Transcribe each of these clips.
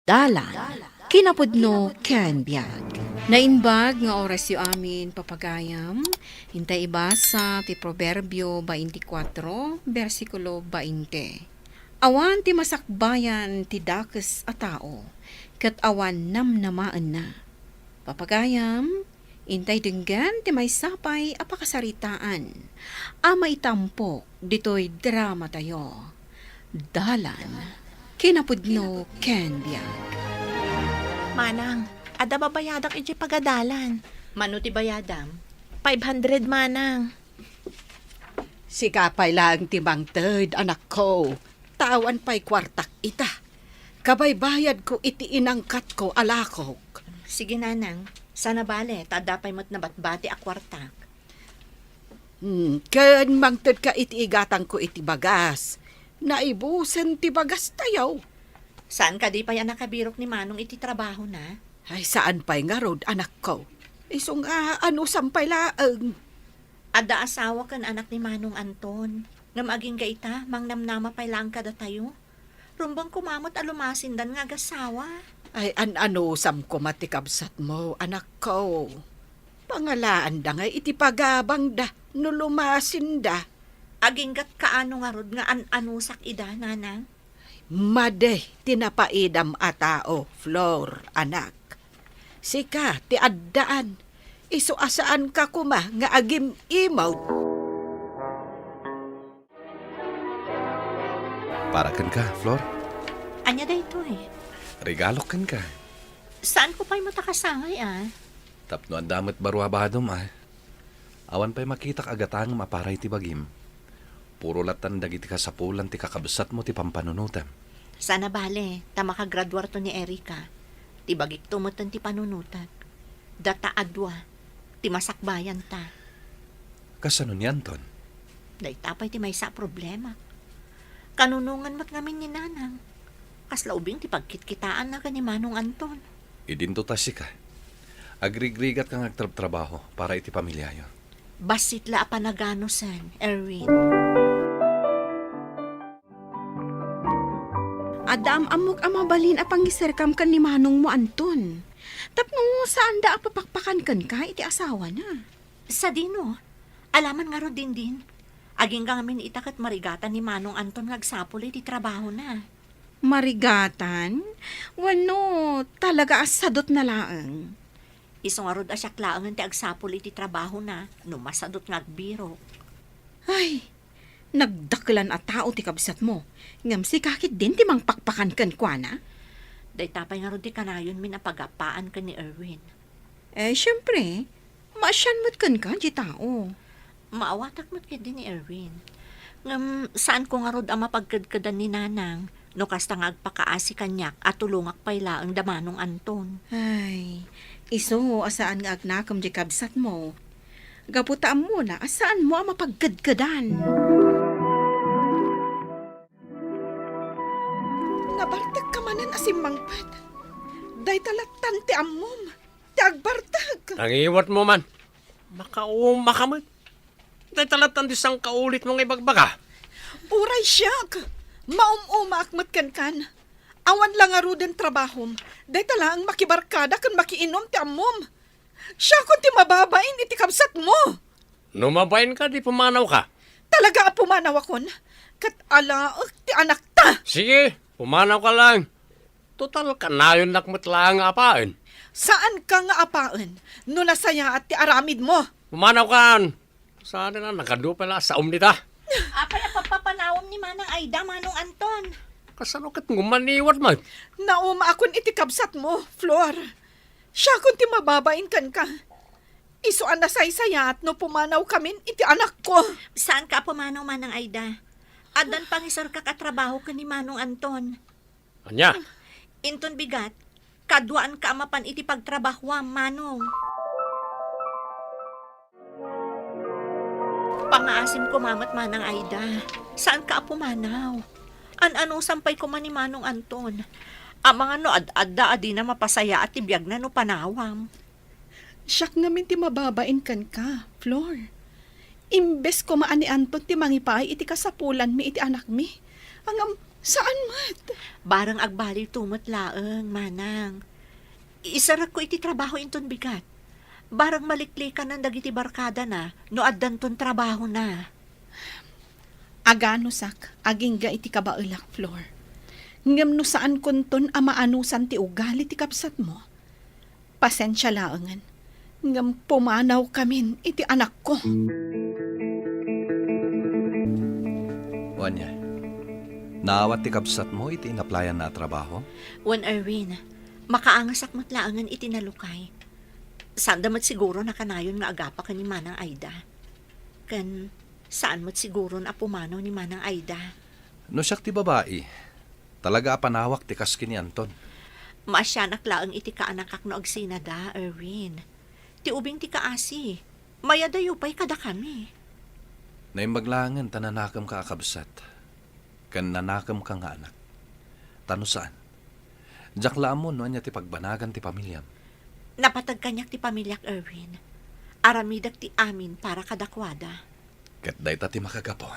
Dalan, kinapudno ken biag. Nainbag nga oras yu amin papagayam, hintay ibasa ti Proverbio 24, versikulo 20. Awan ti masakbayan ti dakes a tao, ket awan namnamaan na. Papagayam, intay denggan ti may sapay a pakasaritaan, a maitampok ditoy drama tayo. Dalan, kinapudno ken biag. Manang, ada babayadak iti pagadalan. Mano ti bayadam? 500 manang. Sikapay lang timang third, anak ko. Tawan pa'y kwartak ita. Kabay-bayad ko iti inangkat ko alakok. Sige nanang, sana bale, tadapay mo't nabatbati a kwartak. Ken mangted ka iti igatang ko iti bagas. Naibusen ti bagas tayaw. Saan ka di pa yan nakabirok ni Manong iti trabaho na? Ay saan pa'y nga rod, anak ko? Iso nga ano sampay laeng. Ada asawa kan anak ni Manong Anton. Nga maging gaita, mang namnama pa'y lang kada tayo. Rumbang kumamot alumasindan nga agasawa. Ay ano sam ko matikabsat mo, anak ko. Pangalaan da nga iti pagabang da, no lumasin da. Aging gat kaano nga rod nga anusak ida, nanang? Made, tinapaidam a tao, Flor, anak. Sika, ti addaan. Iso asaan ka kuma nga agim imaw. Parakan ka, Flor. Anya da ito eh. Regalokan ka. Saan ko pa'y matakasangay Tapno ang damit baruabadom Awan pa'y makita agatang maparay ti bagim. Puro latan dagiti kasapulan ti kakabsat mo ti pampanunutan. Sana bale, ta makagraduar to ni Erika. Ti bagik tumutan ti panunutan. Data adwa, ti masakbayan ta. Kasanon yan, Ton? Daitapay ti may sa problema. Kanunungan mat ngamin ni nanang. Kaslaubing ti pagkitkitaan na ka ni Manong Anton. Idinto tasi ka. Agrigrigat kang agtrabaho para iti pamilyayo. Basitla apanagano sen, Erwin. Adam amok amabalin a pangiserkam kan ni Manong mo Anton. Tapno saan da apapakpakan kan ka iti asawa na. Sa dino, alaman nga ron din. Aging gamin itakat marigatan ni Manong Anton ngagsapol iti trabaho na. Marigatan? Wano, talaga asadot na laeng. Isong arod asyak laangan ti agsapol iti trabaho na, numasadot ngagbiro. Ay, nagdaklan a tao ti kabsat mo. Ngam si kakit din ti mang pakpakan kan kwa na. Daitapay nga ron ti kanayon min apagapaan ka ni Erwin. Siyempre, masyan mo't kan ka di tao. Maawatak mo't kid din ni Erwin. Ngam, saan ko nga rod ang mapagkadkadan ni Nanang, no kasta nga agpakaasi kanyak at tulungak pay laang damanong Anton. Ay, iso, asaan nga agnakam di kabsat mo. Gaputaan mo na, asaan mo ang mapagkadkadan? Nabartag ka manan asimmangpad. Day talatan ti ammom. Ti agbartag. Nangiwat mo man. Makauma ka man. Dahil talatan disang kaulit mong ibagbaga. Uray siyak. Maumuma akmat kan. Awan lang nga ruden trabahom. Day talang makibarkada kan makiinom ti ammom. Siya kung ti mababain iti kabsat mo. Numabayin ka, di pumanaw ka. Talaga pumanaw akon. Kat alaak ti anak ta. Sige, pumanaw ka lang. Total ka na yun nakmat lang apain. Saan ka nga apaan? No nasaya at ti aramid mo. Pumanaw ka. Saan na nakadupala sa umnita. Apay papapanawam ni Manang Aida, Manong Anton. Kasanukit ngumaniwat man. Nauma akon iti kabsat mo, Flor. Siya kung ti mababain kan ka. Isuan na saysayat no pumanaw kamin iti anak ko. Saan ka pumanaw, Manang Aida? Adan pangisar ka katrabaho ka ni Manong Anton. Anya? Inton bigat, kadwaan ka amapan iti pagtrabahwa, Manong. Pangaasim ko mamat Manang Aida. Saan ka pumanaw? Ano sampay ko man ni Manong Anton? Ang mga no ad-adda adi na mapasaya at tibiyag na no panawam. Siyak namin ti mababain kan ka, Flor. Imbes ko maani Anton ti mangipay iti kasapulan mi iti anak mi. Ang Saan mat? Barang agbali tumot laeng, manang. Isarak ko iti trabaho inton bigat. Barang maliklikan ng dagiti barkada na, no addan ton trabaho na. Agano sak, aging ga iti kabailak, Flor. Ngam no saan kunton amaanusan ti ugali ti kapsat mo. Pasensya laangan. Ngam pumanaw kamin iti anak ko. Wanya, naawat ti kabsat mo iti inaplayan na trabaho? Wan Erwin, makaangasak mo't laangan iti nalukay. Saan damat siguro na kanayon nga agapa ka ni Manang Aida? Kan, saan mo't siguro na pumanaw ni Manang Aida? No siyak ti babae, talaga panawak ti kaski ni Anton. Maasyanak laang iti kaanakak no agsinada, Erwin. Ti ubing ti kaasi, mayadayo pa'y kada kami. Naimbaglangan tananakam ka akabsat. Kan nanakam ka nga anak. Tano saan? Jaklaan mo no anya ti pagbanagan ti pamilyam. Napatag kanyak ti pamilyak, Erwin. Aramidak ti amin para kadakwada. Kat day ti makagapo.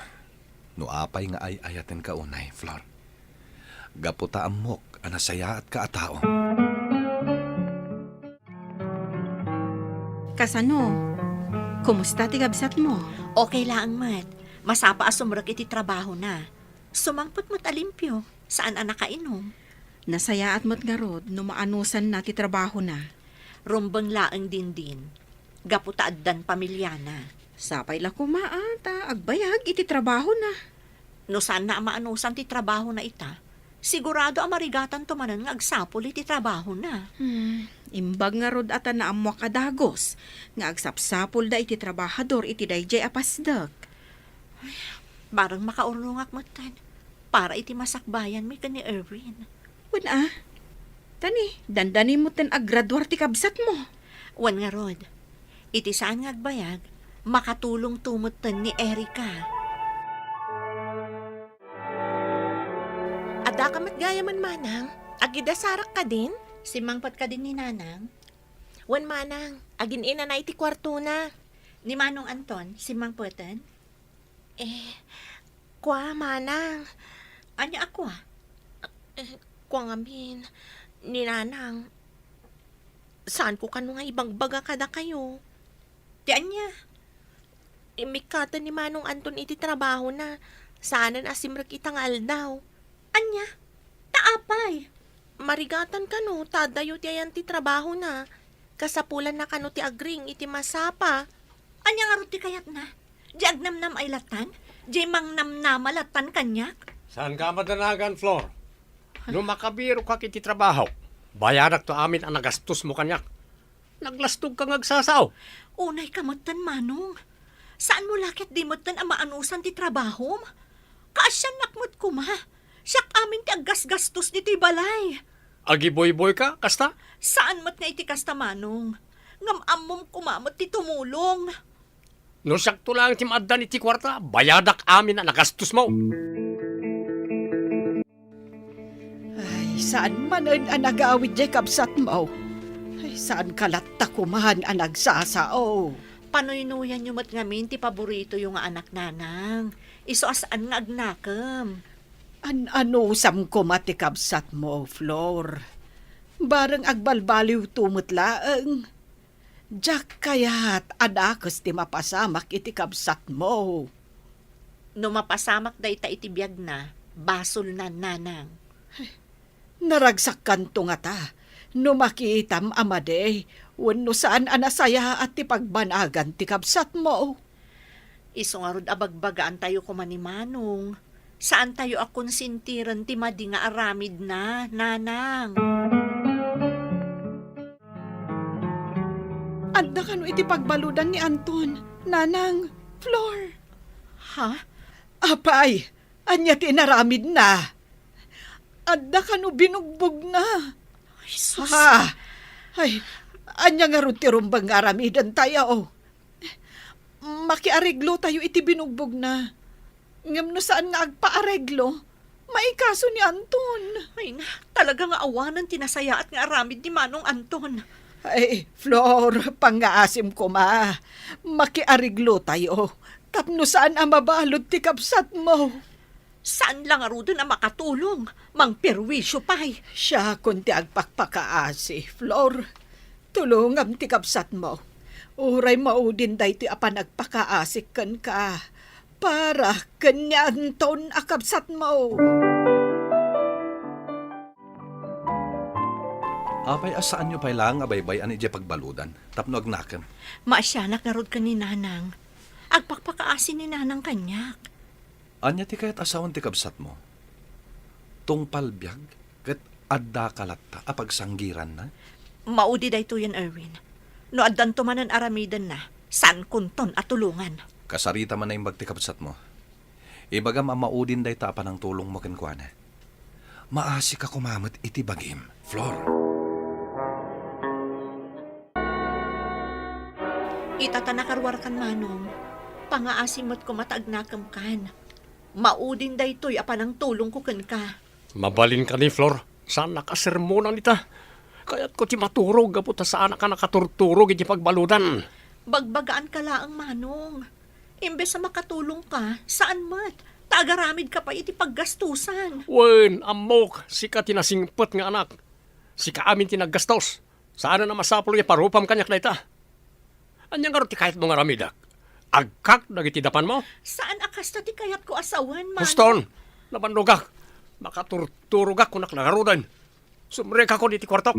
No apay nga ay ayaten ka unay, Flor. Gaputa amok, anasaya at kaatao. Kasano? Kumusta ti kabsat mo? Okay lang, Mat. Masapa asumrag iti trabaho na. Sumangpot mo't alimpyo. Saan anak kainom? Nasayaat mo't garod no maanusan na ti trabaho na. Rumbang laang din. Gaputa addan pamilyana. Sapay la kumaata, agbayag iti trabaho na. No saan na maanusan ti trabaho na ita, sigurado amarigatan tumanan nga agsapol iti trabaho na. Imbag nga rod ata na amwak adagos, nga agsapsapol da iti trabahador iti dayjay apasdag. Barang makaurlungak matan, para iti masakbayan mi ni Erwin. Wan tani, dandani mo ten aggraduar ti kabsat mo. Wan nga rod, iti saan nga agbayag, makatulong tumutan ni Erika. Ada ka matgaya man, Manang. Agida sarak ka din? Simangpat ka din ni Nanang. Wan, Manang. Agin ina na iti kwarto na. Ni Manong Anton, simangpatan. Kwa, Manang. Anya ako Kwa ngamin. Ni Nanang. Saan ko kano nga ibang baga kada kayo? Di anya. Imikata ni Manong Anton iti trabaho na. Saanan asimrag itang aldaw. Anya. Taapay. Marigatan ka no, tadayo ti ayan ti trabaho na. Kasapulan na kano ti agring iti masapa. Anya nga ruti kayat na. Di agnamnam ay latan. Di mangnamnamalatan kanyak. Saan ka madanagan, Flor? No makabiro ka kiti trabaho, bayarak to amin ang nagastos mo kanyak. Naglastog kang agsasaw. Unay kamutan, Manong. Saan mo lakit di mutan ang maanusan ti trabaho? Kaasyan nakmut kuma. Siyak amin ti aggas-gastos dito'y balay. Agiboy-boy ka, kasta? Saan mat nga iti kasta, Manong? Ngam-amom kumamot ti tumulong. No sakto lang ti maaddan iti kwarta, bayadak amin ang nagastos mo. Ay, saan man ang nag-aawit jay kapsat mo? Ay, saan kalatta kumahan ang nagsasao? Panoy-nuyan nyo mat ngamin ti paborito yung anak nanang. Iso asaan nga agnakam. Ano sam ko mati kapsat mo, Flor? Barang agbalbaliw tumutlaang. Diyak kaya't adakos ti mapasamak iti kapsat mo. No mapasamak day ta iti biyag na, basol na nanang. Naragsak kanto nga ta. No makitam amade, wano saan anasaya at ti pagbanagan ti kapsat mo. Iso nga rod abagbagaan tayo kumanimanong. Saan tayo akong sintiran ti madi nga aramid na, nanang? Anda kano iti pagbaludan ni Anton, Nanang, Flor. Ha? Apay, anya tinaramid na. Anda kano binugbog na. Ay, sus. Ha? Ay, anya nga ron ti rumbang aramidan tayo. Makiareglo tayo iti binugbog na. Ngam no saan nga agpaareglo, maikaso ni Anton. Ay na, talaga nga awanan tinasaya at nga aramid ni Manong Anton. Ay, Flor, pangaasim ko ma. Makiariglo tayo. Tapno saan ang mabalot ti kapsat mo. Saan lang arudan na makatulong? Mang perwisyo pa'y. Siya kunti agpakpakaasi, Flor. Tulungam ti kabsat mo. Uray maudin day ti apan agpakaasik kan ka. Para kanya Anton akabsat mo. Apay asaan nyo pa'y lang abaybay ani di pagbaludan. Tapno agnakam. Maasyanak na rod ka ni Nanang. Agpakpakaasi ni Nanang kanyak. Anya ti kayat asawan ti kabsat mo. Tungpal biyag, kat adda kalatta apagsanggiran na. Maudi day to yan, Erwin. No addan tumanan aramidan na, san kunton at tulungan. Kasarita man na yung ti kabsat mo. Ibagam ang maudin day tapa ng tulong mo kenkwana. Maasi ka kumamot iti bagim, Flor. Itatanakarwar kan manong, pangaasimot ko matagnakam kan. Maudin day to'y apanang tulong ko kan ka. Mabalin ka ni Flor. Saan nakasermonan ita? Kaya't ko ti maturog aputa saan ka nakaturturog iti pagbaludan. Bagbagaan ka laang manong. Imbes na makatulong ka, saan mat? Taagaramid ka pa iti paggastusan. Wen, amok, sika tinasingpet nga anak. Sika amin tinaggastos. Saan na masapolo ya parupam kanyak na ita? Anyang nga ti kahit mga ramidak? Agkak dagiti dapan mo? Saan akas na ti kayat ko asawan, manong? Huston, nabandogak. Makaturturugak kunak nagarudan. Sumrek ako diti kwartok.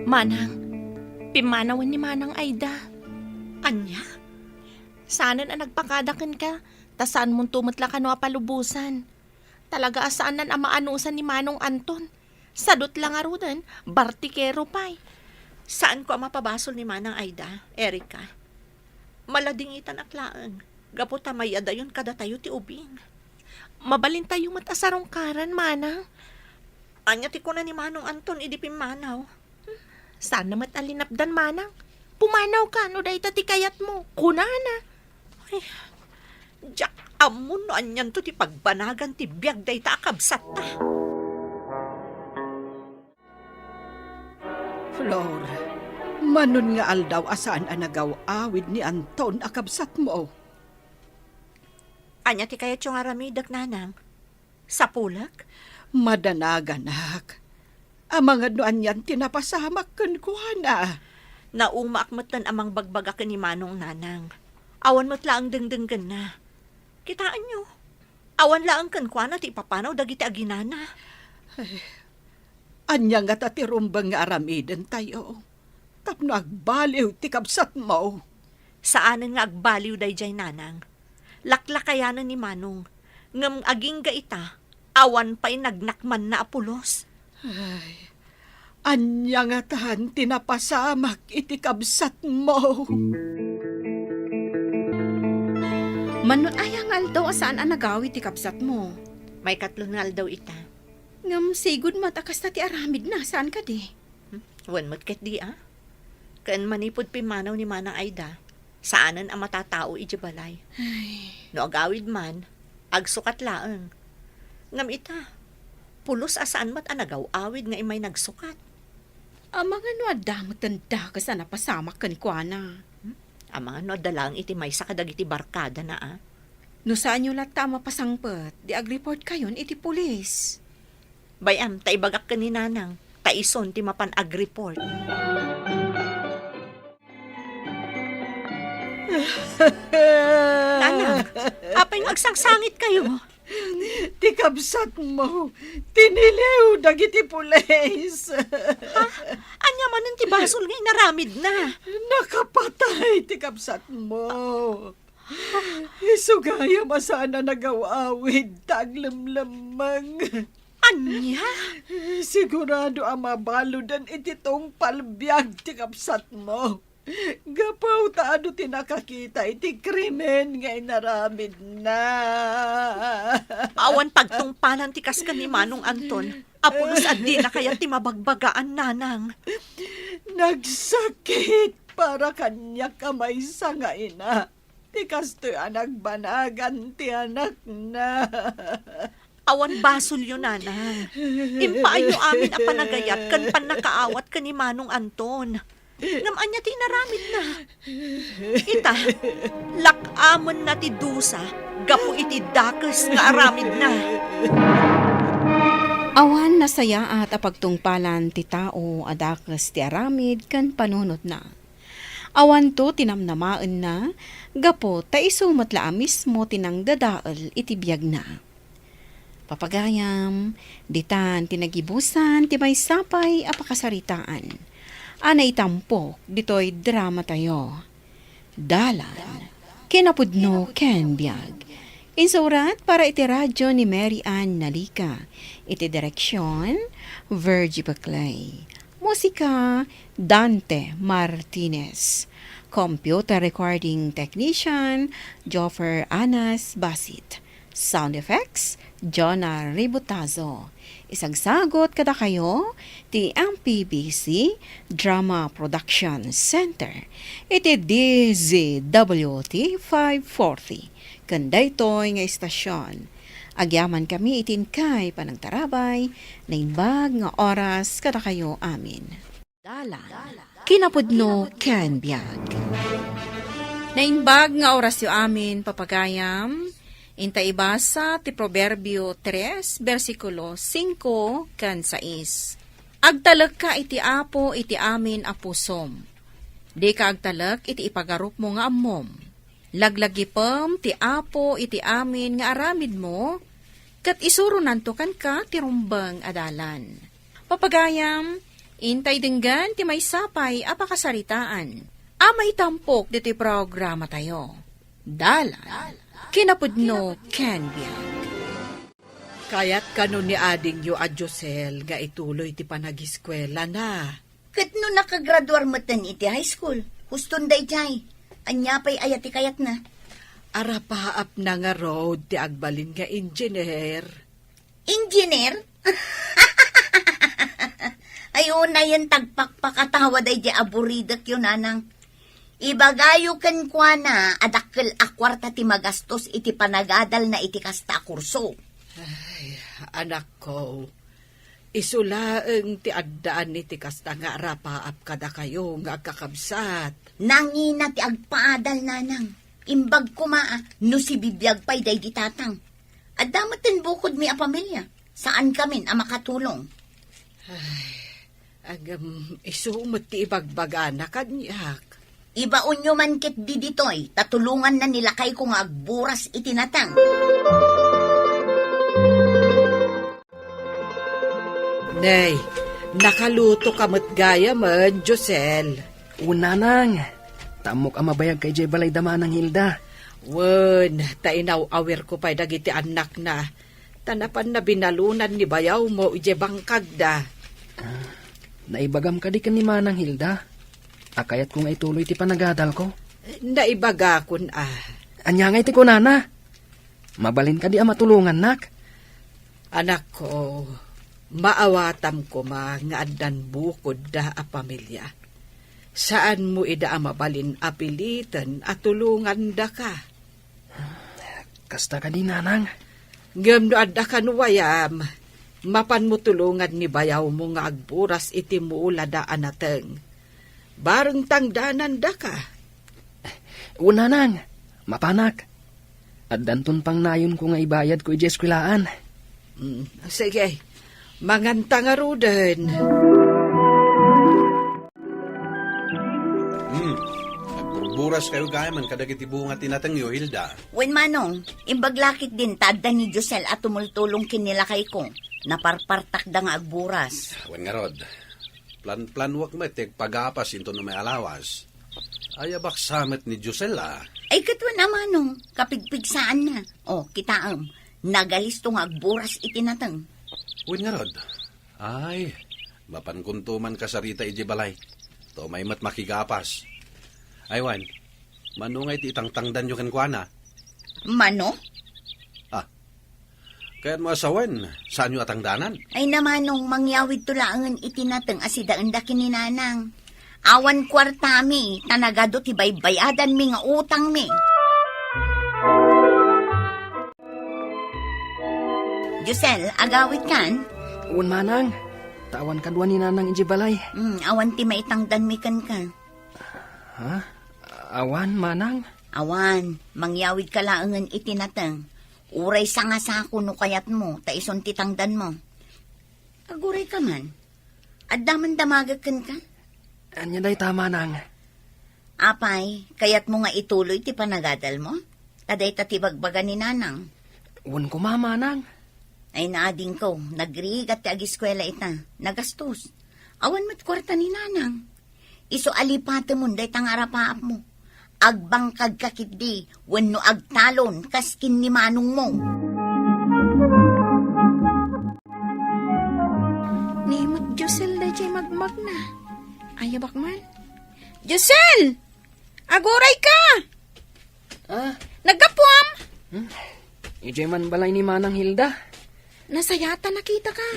Manang, pimanawan ni Manang Aida. Anya? Saan na nagpakadakan ka, tasaan mong tumatla ka no apalubusan. Talaga asaan nan amaanusan ni Manong Anton. Sadot lang arudan, bartikero pa'y. Saan ko ang mapabasol ni Manang Aida, Erika? Maladingitan aklaan. Gaputa may adayon kada tayo ti ubing. Mabalin tayo matasarong karan, Manang. Anya ti ko na ni Manong Anton idipin manaw. Sana matalinapdan, Manang. Pumanaw ka, no dahi ti kayat mo. Kunana. Jack, amon no anyan to ti pagbanagan ti biyag day ta akabsat ta. Flor, manon nga aldaw asaan anagaw awid ni Anton akabsat mo. Anya ti kayat yung aramidak nanang. Sa pulak? Madanaganak. Amang ano anyan tinapasamak kan kuhana. Naumaakmatan amang bagbaga ka ni Manong Nanang. Awan mo't laang dengdenggan na. Kitaan nyo. Awan laang kan kuhana ti papanaw dagiti aginana. Anya nga tatirumbang nga aramiden tayo. Tapno agbaliw ti kabsat mo. Saanan nga agbaliw day jay nanang. Laklakayanan ni Manong. Ngam aging ga ita, awan pa'y nagnakman na apulos. Ay, anya nga tahan tinapasamak iti kabsat mo. Manon ayang aldaw asaan ang nagawi ti kabsat mo. May katlungal daw ita. Ngam sigud matakas na ti aramid na, saan ka di? Wan mo't ket di ah. Kaan manipod pimanaw ni Manang Aida. Saanan ang matatao iti balay. No agawid man, agsukat laeng. Ngam ita, pulos asaan mat anagaw awid nga imay nagsukat. Amang ano adamot tanda ka sa napasamak kan kuana. Ang mga no dalang iti may sa kadagiti barkada na ah. No saan nyo lata mapasangpet, di ag-report kayon iti pulis. Bayam, taibagak ka ni Nanang. Taison ti mapan ag-report. Nanang, apay agsangsangit kayo. Ti kabsat mo, tiniliw dagiti pulis. Anya man ang tibasol ngay naramid na. Nakapatay ti kabsat mo. Isugaya masana nagawawid taglamlamang. Anya? Sigurado ang mabaludan iti tong palbiag ti kabsat mo. Gapaw taano tinakakita iti krimen nga inaramid na. Awan pagtungpalan ti kas ka ni Manong Anton. Apulos addi na kaya ti mabagbagaan nanang. Nagsakit para kanya kamay sa nga ina. Ti kastoy anak banagan ti anak na. Awan basol yun, nanang. Impaayo amin a panagayat kan panakaawat ka ni Manong Anton. Naman niya tinaramid na. Ita, lakamon na ti dusa, Gapo iti dakes nga aramid na. Awan nasaya at apagtungpalan ti tao adakas ti aramid kan panunot na. Awan to tinamnamaan na, gapo ta isumatla mismo tinang dadaal iti biyag na. Papagayam, ditan tinagibusan ti may sapay apakasaritaan. Anay tampok ditoy drama tayo. Dalan, kinapudno ken biyag. Insurat para iti radyo ni Mary Ann Nalika. Iti direksyon, Virgie Baclay. Musika, Dante Martinez. Computer recording technician, Joffer Anas Basit. Sound effects, Jonah Ributazo. Isagsagot kada kayo, ti MPBC Drama Production Center. Iti DZWT 540. Kandaytoy nga istasyon. Agyaman kami itinkay panagtarabay, na inbag nga oras kada kayo amin. Dalan, kinapudno ken biyag. Nainbag nga oras yo amin papagayam, inta ibasa ti Proverbio 3, versikulo 5 kan 6. Agtalag ka iti apo iti amin apusom. Di ka agtalag iti ipagarup mo nga ammom. Laglagipam ti apo iti amin nga aramid mo, kat isuro nantokan ka ti rumbang adalan. Papagayam, intay dinggan ti may sapay apakasaritaan. Amay tampok diti programa tayo. Dalan, kinapudno ken biyag. Kaya't kano ni ading yu a Josel nga ituloy ti panagiskwela na. Kat no nakagraduar mo tan iti high school, huston day jay. Anya pa'y ayati kayat na. Arapaap na nga road ti agbalin nga engineer. Engineer? Ayun na yan tagpakpakatawa day di aburidak yun anang. Ibagayo kan kwa na adakkel akwarta ti magastos iti panagadal na iti kasta kurso. Ay, anak ko, isulaeng ti addaan iti kasta nga arapaap kada kayo nga agkakabsat. Nangina ti agpaadal nanang. Imbag ko maa, no si bibiyag pa'y day ditatang. At damatin bukod mi a pamilya. Saan kamin a makatulong? Agam, isumot ti ibagbaga na kanyak. Ibaon nyo man kit di ditoy, tatulungan na nila kay kung agburas itinatang. Nay, nakaluto kamot gaya man, Josel. Una nang, tamok ang mabayag kay Jay Balay Dama ng Hilda. Wen, tainaw awer ko pa'y dagiti anak na. Tanapan na binalunan ni bayaw mo ije bangkag da. Naibagam ka di ka ni Manang Hilda. Akayat kung ay tuloy ti panagadal ko. Naibaga kun Anya nga iti ko nana. Mabalin ka di ang matulungan nak. Anak ko, maawatam ko nga addan bukod da a pamilya. Saan mo ida ang mabalin apilitan at tulungan da ka? Kasta ka di nanang. Ngam no adda ka nuwayam, mapan mo tulungan ni bayaw mo nga agburas iti muula da anateng. Bareng tangdanan da ka. Una nang, mapanak. At danton pang nayon ko nga ibayad ko ijeskulaan. Sige, manganta nga ruden. Nagburburas kayo gaya man kadagiti bunga tinatangyo, Hilda. Wen manong, imbaglakit din tadda ni Josel at tumultulong kinila kay ko. Naparpartak da nga agburas. Wan nga rod, plan wak metek pagapas into no may alawas. Ayabak samet ni Josela. Ay katwa na manong, kapigpigsaan na. O, kitaam, nagalisto nga agburas itinatang. Wan nga rod, ay, mapankuntuman ka sa rita iji balay. To may mat makigapas. Aywan, manungay ti itangtangdan yung kankwana. Mano? Kaya't mo asawan, saan yung atangdanan? Ay namanong mangyawid tulaangan itinatang asidaan da kininanang. Awan kwartami, tanagado ti baybayadan mi nga utang mi. Josel, agawit kan? Un manang, tawan kadwa ni nanang iji balay. Awan ti maitangdan mi kan ka. Ha? Awan manang? Awan, mangyawid ka laangan itinatang. Uray sa nga sa ako no kayat mo, taison titangdan mo. Aguray ka man. At daman damagakan ka. Anya day tama nang. Apay, kayat mo nga ituloy ti panagadal mo? Taday tatibagbaga ni nanang. Wan ko mama nang. Ay naading ko, nagrigat ti agiskwela ita, nagastos. Awan mat kwarta ni nanang. Iso alipate mo, day tang arapaap mo. Agbangkag kakidi, wenno agtalon, kaskin ni manong mo. Nimot Josel da jay magmag na. Ayabak man. Josel! Aguray ka! Ah, Nagkapuam! ijay man balay ni Manang Hilda. Nasayata nakita ka.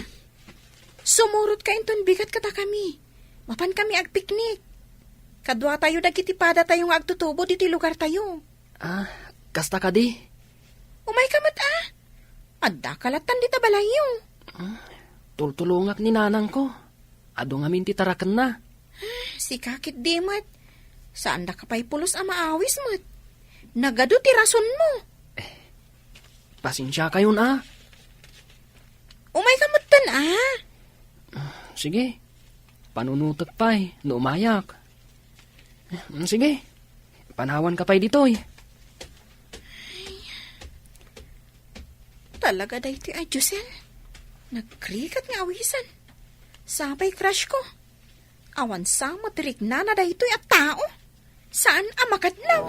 Sumurot ka inton bigat kata kami. Mapan kami agpiknik. Kadwa tayo dagitipada tayong agtutubo diti lugar tayo. Ah, kasta ka di. Umay ka mat ah. Adda kalatan dita balayo. Tultulungak ni nanang ko. Ado nga minti taraken na. Si kakit di mat. Saan da kapay pulos ama awis mat. Nagado ti rason mo. Pasensya kayo na. Umay ka matan ah. Sige. Panunutot pa'y, no umayak. Sige. Panawan ka pa'y ditoy. Talaga day ti ay Josel. Nagkrikat nga awisan. Sabay crush ko. Awan sa matirik na day ito'y at tao. Saan amakadlaw?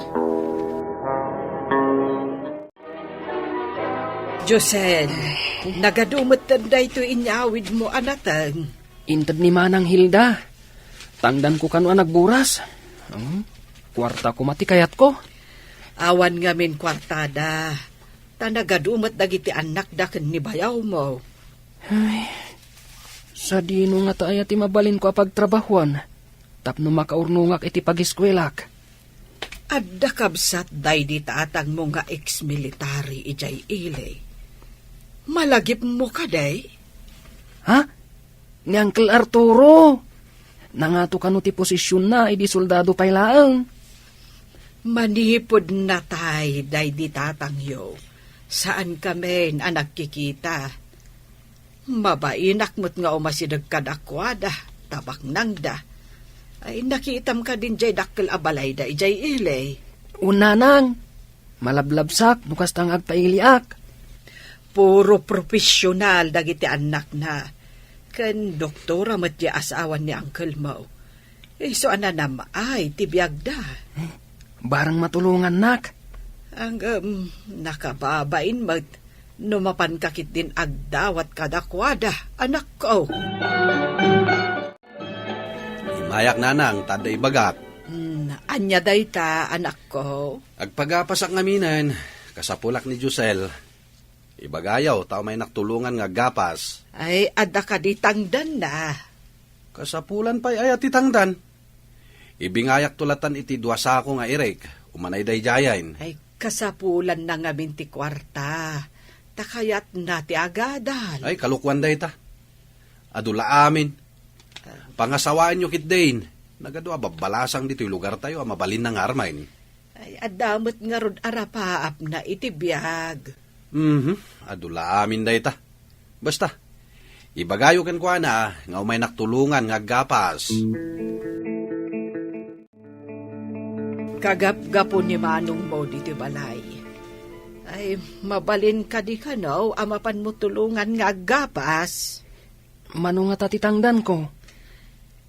Josel, nagadumot tanda ito inyawid mo anatang. Intad ni Manang Hilda. Tangdan ko kano nagburas. Kwarta ko mati kayat ko. Awan nga min kwartada. Tanagadumot dagiti anak daken ni bayaw mo. Sa dino nga taaya ti mabalin ko apagtrabahuan. Tapno makaurnungak iti pagiskwelak. Adda kabsat day di taatang mo nga ex-military ijay ilay. Malagip mo ka day? Ha? Ni Uncle Arturo. Nangato kano ti posisyon na, idi soldado pa'y laang. Manipod na tay, day di tatangyo. Saan kami na nagkikita? Mabainak mo't nga umasidag kadakwada, tabak nang da. Ay nakitam ka din jay dakkel abalay da ijay ilay. Unanang, malablabsak, nukas tang agpailiak. Puro profesional dagiti anak na. Kan doktora mat di asawan ni Uncle Mo. So ananam ay tibiyag da. Barang matulungan nak. Ang nakababain mat numapan kakit din agdawat kadakwada, anak ko. Imayak nanang, tada ibagak. Anya dayta, anak ko. Agpagapasak ngaminan, kasapulak ni Josel. Ibagayaw, tao may naktulungan nga gapas. Ay, ada ka di tangdan na. Kasapulan pa'y ay atitangdan. Ibingayak tulatan iti duwasa ko nga irek, umanay day jayain. Ay, kasapulan na nga minti kwarta. Takayat na ti agadal. Ay, kalukwan day ta. Adula amin. Pangasawaan nyo kit dain. Nagadwa babalasang dito'y lugar tayo, mabalin ng armain. Ay, adamot nga rod arapaap na iti biyag. Adula amin day ta. Basta, ibagayo kan kwa na, nga umay naktulungan nga gapas. Kagap-gapo ni Manong mo dito balay. Ay, mabalin ka di ka no, amapan mo tulungan nga gapas. Mano nga tatitangdan ko.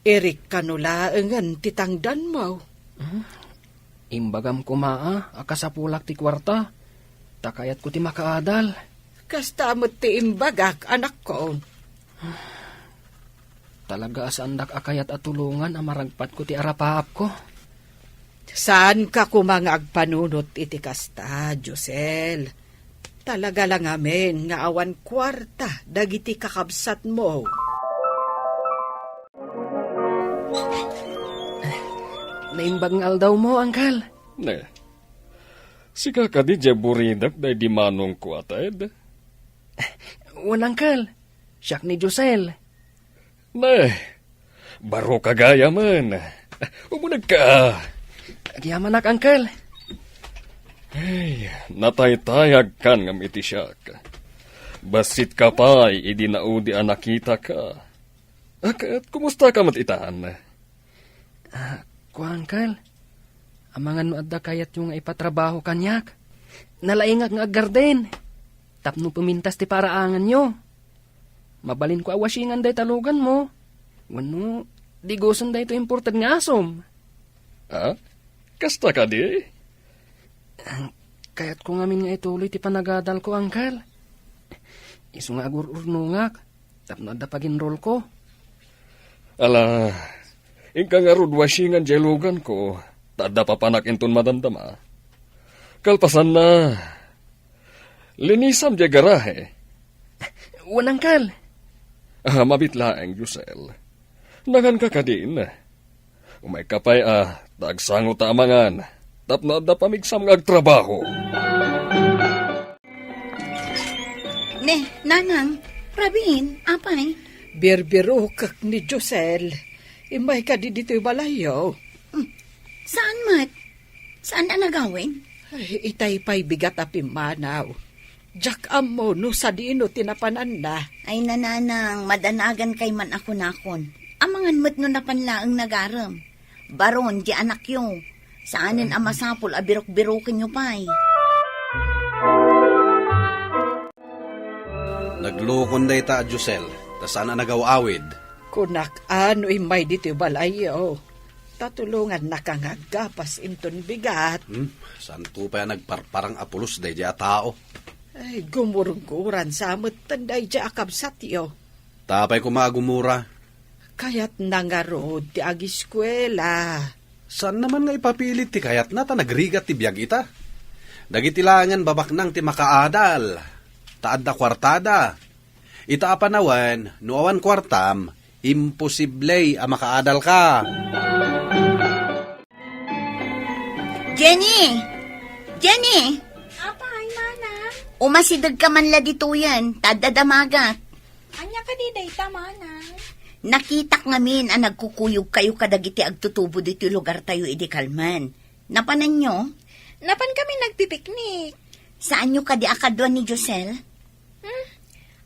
Erik kanula engan titangdan mo. Imbagam ko maa, akasapulak ti kwarta. Takayat ko ti makaadal. Kasta mo ti imbagak, anak ko. Talaga asandak akayat at tulungan amaragpat ko ti arapaap ko. Saan ka kumangag panunot iti kasta, Josel? Talaga lang amin nga awan kwarta dagiti kakabsat mo. Naimbag nga aldaw mo, Uncle. Ne. Si kakadi jay buridak day di manong ko atad. Wan, Uncle. Siyak ni Josel. Ne. Baro kagaya man. Umunag ka. Agyaman nak, Uncle. Hey, nataytayag kan ngam iti siyak. Basit ka pa, idi naudi nakita ka. Akat, kumusta ka matitaan? Ko, Uncle. Amangan mo adda kayat yung ipatrabaho kanyak. Nalaingag nga garden. Tapno pumintas ti paraangan nyo. Mabalin ko awasingan day talugan mo. Wano, di gusan day to imported nga asom. Kasta ka di? Kaya't ko ngamin nga ituloy ti panagadal ko, Uncle. Isu nga agururnungak. Tapno adda pag-enroll ko. Ala, ingka nga rud wasingan jelugan ko. Tada pa panak inton madamdama. Kalpasan na. Linisam di garahe. Wan, Uncle. Mabitlaeng, Yusel. Nangan ka ka din. Umay kapay tagsango ta amangan. Tapno da pamigsam nga agtrabaho. Ne, Nanang, Rabin, apay. Birbiro kak ni Josel. Imay ka di dito'y balayo. Saan mat? Saan na nagawin? Ay, itay pa'y bigat apimanaw. Jack amo no sa dino tinapanan na. Ay nananang, madanagan kay man ako nakon. Amangan mo't no napanlaang nagaram. Baron, di anak yo. Saanin ang masapol, abirok-birokin nyo pa'y. Naglukon day ta, Josel. Ta sana nagawawid. Kunak ano imay dito'y balayo. Tatulungan na kang agapas inton bigat. Santo pa nagparparang apulos day diya tao. Ay, gumurungguran sa amot tanday diya akabsat yo. Tapay ko magumura. Kaya't nangarod ti agiskwela. Saan naman nga ipapilit ti kayat na ta nagrigat ti biyag ita? Dagitilangan babaknang ti makaadal. Taad na kwartada. Ita apanawan, nuawan kwartam, imposible a makaadal ka. Jenny! Jenny! Apay, mana? Umasidag ka man la dito yan, tadadamagat. Anya ka di day mana? Nakitak ngamin ang nagkukuyog kayo kadagiti agtutubo dito lugar tayo idikalman. Napanan nyo? Napan kami nagpipiknik. Saan nyo kadi akadwan ni Josel?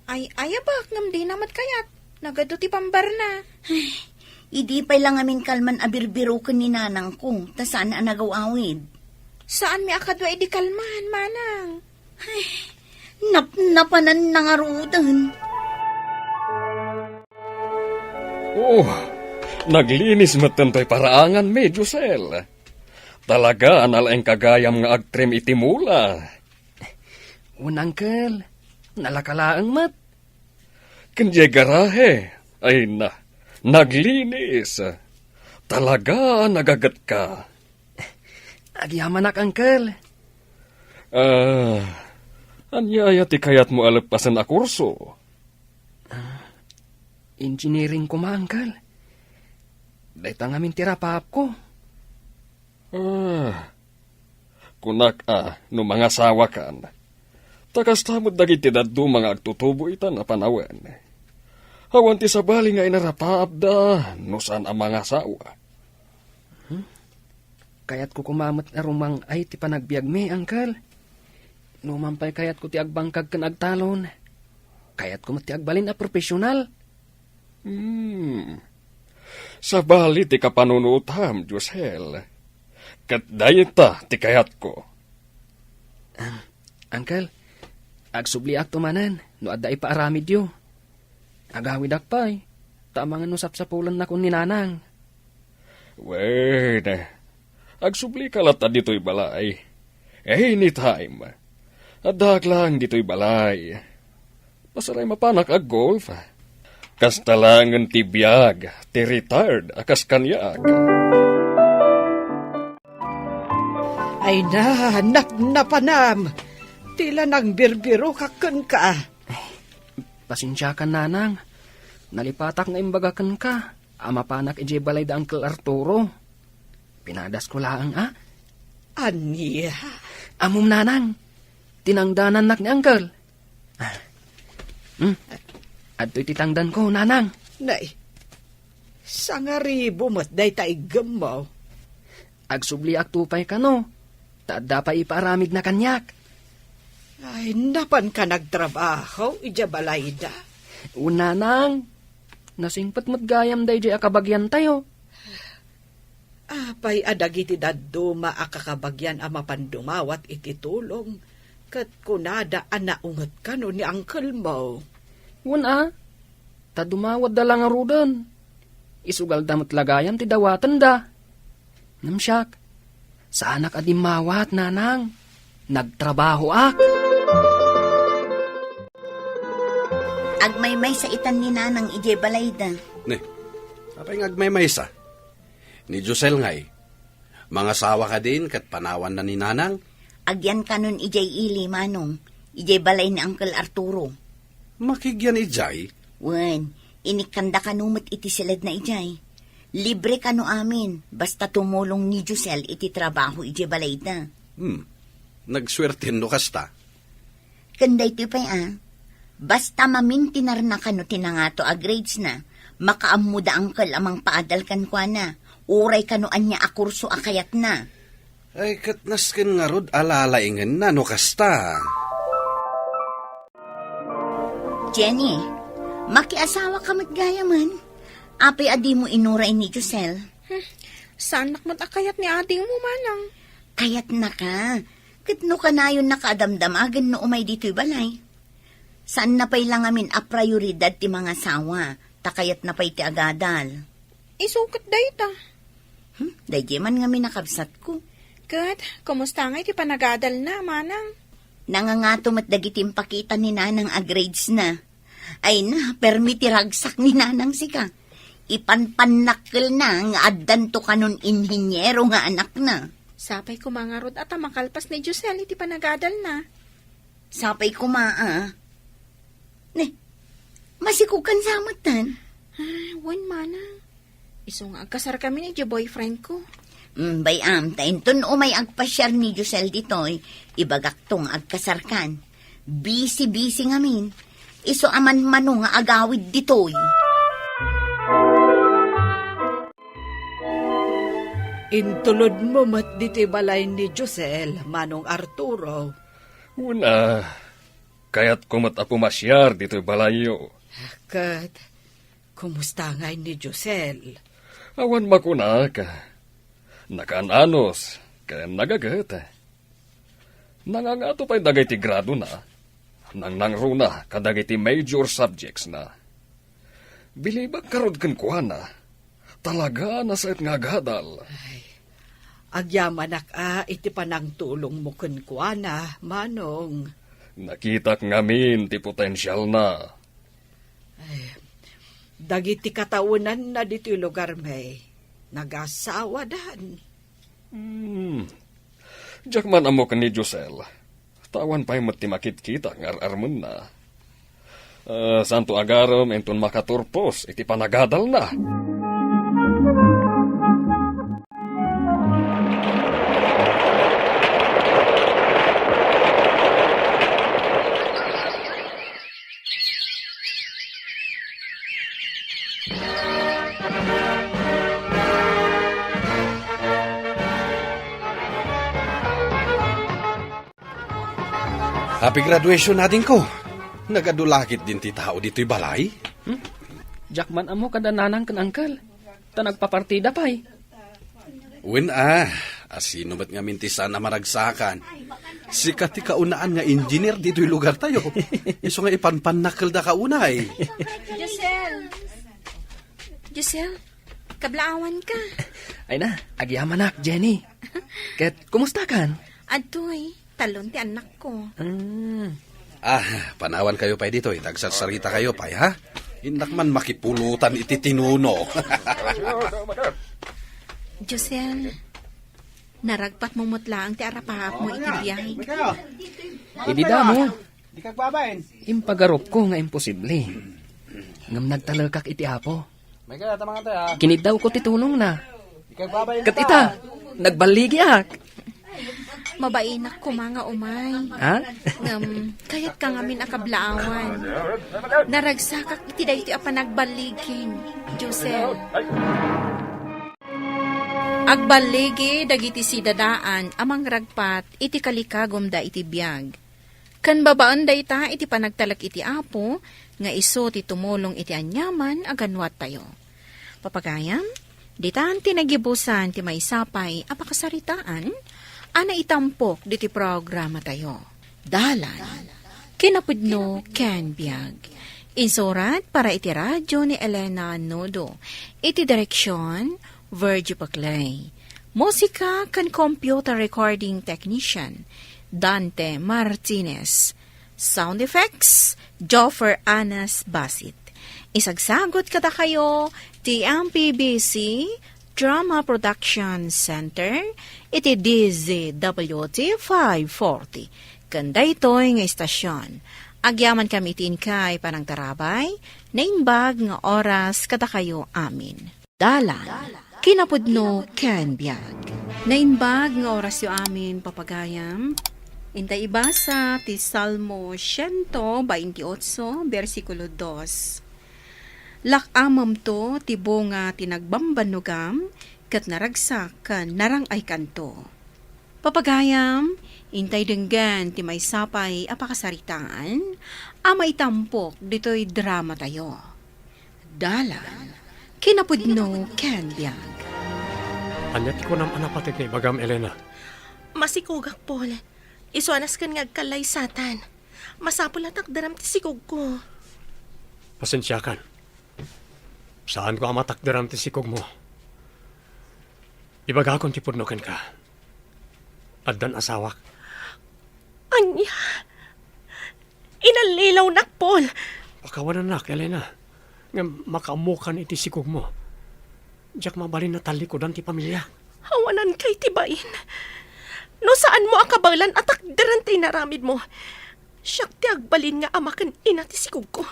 Ay, ayabak ngam di namat kayat. Nagado ti pambar na. Idi pa lang amin kalman abirbiro ko ni nanang ko, ta saan ang nagawawid. Saan mi akadwa idikalman, manang? Napanan na nga rudan. Naglinis matantay paraangan me, Josel. Talaga, analaeng kagayam nga agtrem itimula. Wan, Uncle. Nalakalaang mat. Kanya garahe. Ay na, naglinis. Talaga, nagagat ka. Agyaman ak, Uncle. Anyaya ti kayat mo alapasan a kurso. Engineering ko, Uncle. Dahita ngamin tirapap ko. Kunak no mga sawa kan. Takas tamod dagiti daddo mga agtutubo ita na panawen. Hawan ti sabali nga inarapaap da, no saan ang mga sawa. Kayat ko kumamot na rumang ay ti panagbiag me, Uncle. Numampay kayat ko ti agbangkag kan agtalon. Kayat ko mati agbalin a profesional. Sabali ti kapanunutam, Josel. Kat dayita ti kayat ko. Uncle, agsubli ak tumanan, no adda ipaaramid yo. Agawid akpay, tamangan no sapsapulan na kun ni nanang. Wait, agsubli kalat dito'y balay. Anytime. Adak lang dito'y balay. Pasaray mapanak ag golf. Kastalangan ti biyag, ti retired akas kanyaag. Ay napanam. Tila nang birbiro kakun ka. Pasensya ka, nanang. Nalipatak na imbagakan ka. Amapanak ije balay da Uncle Arturo. Pinadas ko lang, Anya? Amom, nanang. Tinangdanan nak ni Uncle. At titangdan ko, nanang. Nay, sangaribo mo't day taigam mo. Agsubli ak tupay ka, no. Taadda pa iparamid na kanyak. Ay, napan ka nagtrabaho, ija balayda. Una nang, nasingpat mo't gayam day di akabagyan tayo. Apay adagiti daduma akakabagyan ama pandumawat iti tulong. Kat kunada anaungat ka no ni uncle mo. Una, tadumawad da lang arudan. Isugal damot lagayan ti dawatan da. Namsyak, sa anak adimawat nanang, nagtrabaho ak. Agmaymay sa itan ni nanang ije balayda. Ne, apay ngagmay sa. Ni Josel ngay, mga sawa ka din kat panawan na ni nanang. Agyan kanon ijay ili manong, ijay balay ni Uncle Arturo. Makigyan ijay. Wen, inikanda kanumot iti silad na ijay. Libre kano amin, basta tumulong ni Josel iti trabaho ijay balayda. Nagswerte no kasta. Kanday ti pay basta mamintinar na kano tinangato a grades na, makaamuda Uncle amang paadal kan kwa na, uray kano anya akurso akayat na. Ay katnasken nga rod alalaingen na no kasta. Jenny, makiasawa ka matgayaman. Apay adi mo inuray ni Josel. Saan nakmat akayat ni ading mo manang? Kayat na ka. Katno ka na yun nakadamdamagan no umay dito'y balay. Saan na pa'y lang amin a prioridad ti mga sawa, takayat na pa'y ti agadal. Isukat day ta. Daydi man nga minakabsat ko. Kat, kumusta nga iti panagadal na, manang? Nangangatom at dagitim pakita ni nanang a grades na. Ay na, permiti ragsak ni nanang sika. Ipanpanakil na nga addan to kanon inhinyero nga anak na. Sapay ko mga rod at makalpas ni Josel iti panagadal na. Sapay kumaa. Ne, masikukan samatan. Wan manang. Iso nga agkasar kami ni jo boyfriend ko. Bayam, tainton umay agpasyar ni Josel ditoy, ibagaktong agkasarkan. Busy ngamin. Iso aman mano nga agawid ditoy. Intulod mo mat diti balay ni Josel, Manong Arturo. Una, kaya't kumat a pumasyar dito'y balayo. Kat, kumusta nga ni Josel? Awan makuna ka. Nakananos, kaya nagagat. Nangangato pa'y dagay ti grado na. Nang nangruna kadagay ti major subjects na. Bilibag karod kan kuha na. Talaga nasait nga gadal. Agyamanak iti panang tulong mo kuana, Manong. Nakitak ngamin ti potensyal na. Dagiti kataunan na dito'y lugar may. Nagasawa dan. Diyak man amo ka ni Josel. Tawan pa'y matimakit-kita ng ar-arman na. Santo agarom enton makaturpos iti panagadal na. Happy graduation natin ko. Nagadulakit din ti tao dito'y balay. Jakman amo kada nanang kan Uncle. Ta nagpapartida pa'y. Asino ba't nga mintisan na maragsakan? Sikat ti kaunaan nga engineer dito'y lugar tayo. Iso nga ipanpanakil da kaunay. Josel, kablaawan ka. Ay na, agyamanak, Jenny. Ket, kumusta kan? Adoy, talon ti anak ko. Panawan kayo pa dito. Tagsarsarita kayo pa, ha? Indak man makipulutan iti tinuno. Josel, naragpat mo mutlaang ti arapahap mo iti biyahe. Idida mo. Impagarop ko nga imposible. Ngam nagtalakak iti apo. Kinid daw ko titulong na. Kat ita, nagbaligi ak. Mabainak ko mga umay. Ha? Kayat ka ngamin akablaawan. Naragsakak iti dahi iti apanagbaligin, Josel. Agbaligi dagiti sidadaan amang ragpat iti kalikagom da iti biyag. Kan babaan da ita iti panagtalak iti apo, nga iso ti tumulong iti anyaman aganwat tayo. Papagayam, ditan tinagibusan ti maisapay apakasaritaan, ana itampok diti programa tayo. Dalan, kinapudno ken biyag. Insurat para iti radyo ni Elena Nodo. Iti direksyon, Virgie Paclay. Musika kan computer recording technician, Dante Martinez. Sound effects, Joffer Anas Basit. Isagsagot kada kayo, TMPBC Drama Production Center, iti DZWT 540. Kanda ito'y nga istasyon. Agyaman kami tinkay panang tarabay, naimbag nga oras kada kayo amin. Dalan, kinapudno ken biyag. Naimbag nga oras yu amin papagayam, intay ibasa ti Salmo 128, versikulo 2. Lakamam to ti bunga tinagbambanugam, kat naragsak kan narang ay kanto. Papagayam, intay denggan ti may sapay apakasaritaan, ama itampok dito'y drama tayo. Dalan, kinapudno ken biyag. Anyat ko naman napatik ni Bagam Elena. Masikugak, Paul. Isuanas kan nga kalaysatan. Masapul at akdaram ti sikog ko. Pasensya kan. Saan ko amatakdaram ti sikog mo? Ibagakon ti pudnokan ka. Addan asawak. Anya! Inalilaw nak, Paul. Pakawanan nak, Elena. Nga makamukan iti sikog mo. Diyak mabalin na talikodan ti pamilya. Hawanan kay tibain. No saan mo akabanglan at akdaran ti naramid mo. Siyak ti agbalin nga amakan ina ti sikog ko.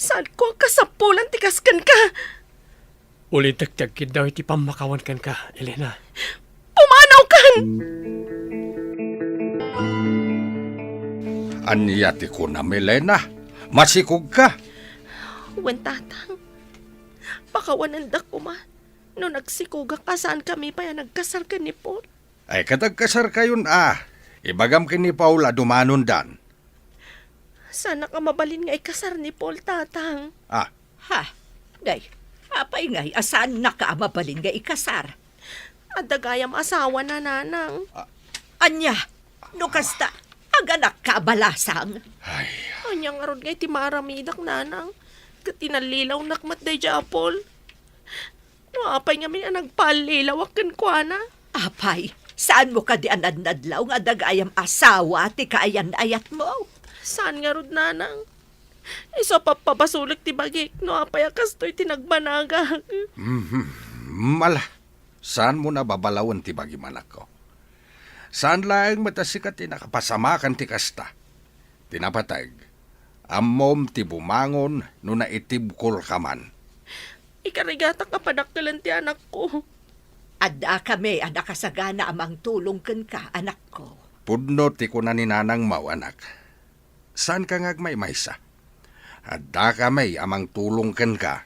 Saan ko kasapulan ti kaskan ka? Ulit-tagtag kid daw iti pamakawan kan ka, Elena. Pumanaw kan! Anyati ko na, Melena. Masikog ka. Wentatang, pakawanan da ko ma. No nagsikugak ka saan kami pa yan nagkasar ka ni Paul. Ay katagkasar kayon Ibagam kini Paula dumanon dan. Sana ka mabalin nga ikasar ni Paul, tatang. Ha? Day, apay ngay, asaan nakamabalin nga ikasar? At dagayam asawa na nanang. Anya, no kasta, aganak ka balasang. Ay, Anyang arod ngay ti maramidak nanang. Katinalilaw nakmat day Paul. No apay nga min nagpalilaw akan kwa na. Apay, saan mo ka di anadnadlaw nga dagayam asawa ti kaayan-ayat mo? Saan nga rod nanang? Iso papabasulik ti bagik. No apay akastoy tinagbanaga. mala. Saan mo na babalawan ti bagimanak ko? Saan laeng matasikat ti nakapasamakan ti kasta? Tinapatag. Ammom ti bumangon no naitibkol ka man. Ikarigata ka padakkalan ti anak ko. Adda kami, anak kasagana amang tulong ken ka, anak ko. Pudno ti ko na ni nanang mawanak. Saan ka ngagmay maysa? Adda kami amang tulong ken ka.